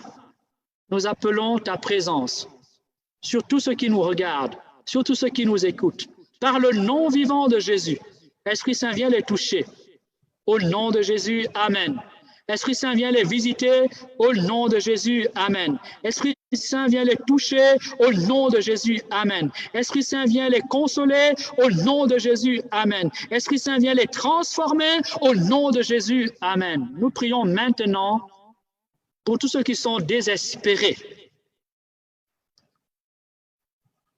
nous appelons ta présence sur tous ceux qui nous regardent, sur tous ceux qui nous écoutent. Par le nom vivant de Jésus, Esprit Saint, viens les toucher. Au nom de Jésus, Amen. Esprit Saint, viens les visiter. Au nom de Jésus, Amen. Esprit Saint, viens les toucher. Au nom de Jésus, Amen. Esprit Saint, viens les consoler. Au nom de Jésus, Amen. Esprit Saint, viens les transformer. Au nom de Jésus, Amen. Nous prions maintenant pour tous ceux qui sont désespérés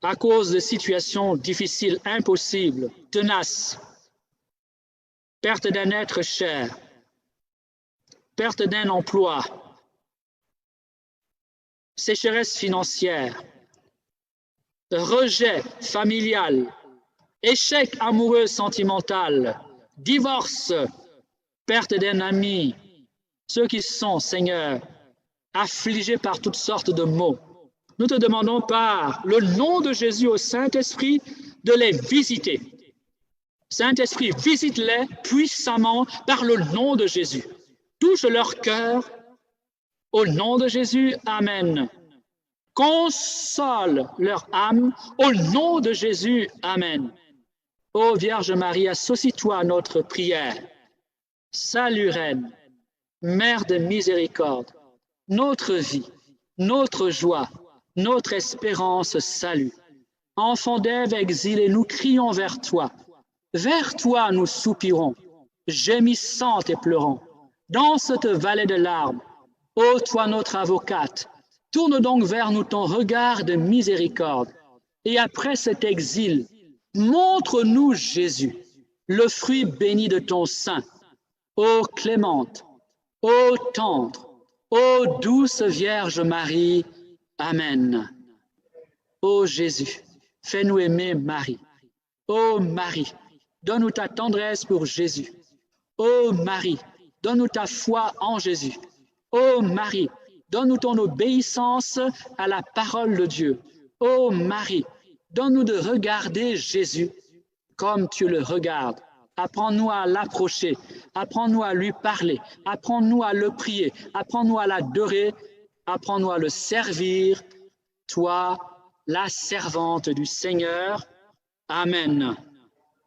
à cause de situations difficiles, impossibles, tenaces, perte d'un être cher, perte d'un emploi, sécheresse financière, rejet familial, échec amoureux sentimental, divorce, perte d'un ami, ceux qui sont, Seigneur, affligés par toutes sortes de maux. Nous te demandons par le nom de Jésus au Saint-Esprit de les visiter. Saint-Esprit, visite-les puissamment par le nom de Jésus. Touche leur cœur au nom de Jésus. Amen. Console leur âme au nom de Jésus. Amen. Ô Vierge Marie, associe-toi à notre prière. Salut Reine, Mère de miséricorde, notre vie, notre joie, notre espérance, salut. Enfants d'Ève exilés, nous crions vers toi. Vers toi nous soupirons, gémissant et pleurant. Dans cette vallée de larmes, ô toi notre avocate, tourne donc vers nous ton regard de miséricorde. Et après cet exil, montre-nous Jésus, le fruit béni de ton sein. Ô clémente, ô tendre, ô douce Vierge Marie, Amen. Ô Jésus, fais-nous aimer Marie. Ô Marie, donne-nous ta tendresse pour Jésus. Ô Marie, donne-nous ta foi en Jésus. Ô Marie, donne-nous ton obéissance à la parole de Dieu. Ô Marie, donne-nous de regarder Jésus comme tu le regardes. Apprends-nous à l'approcher, apprends-nous à lui parler, apprends-nous à le prier, apprends-nous à l'adorer, apprends-nous à le servir, toi, la servante du Seigneur. Amen.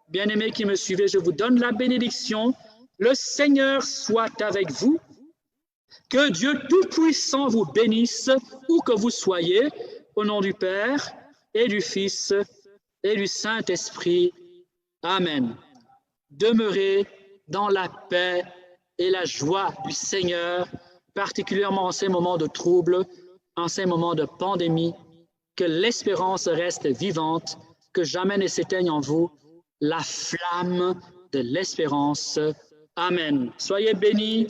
Bien-aimés qui me suivez, je vous donne la bénédiction. Le Seigneur soit avec vous. Que Dieu Tout-Puissant vous bénisse, où que vous soyez, au nom du Père et du Fils et du Saint-Esprit. Amen. Demeurez dans la paix et la joie du Seigneur, particulièrement en ces moments de trouble, en ces moments de pandémie. Que l'espérance reste vivante, que jamais ne s'éteigne en vous la flamme de l'espérance. Amen. Soyez bénis.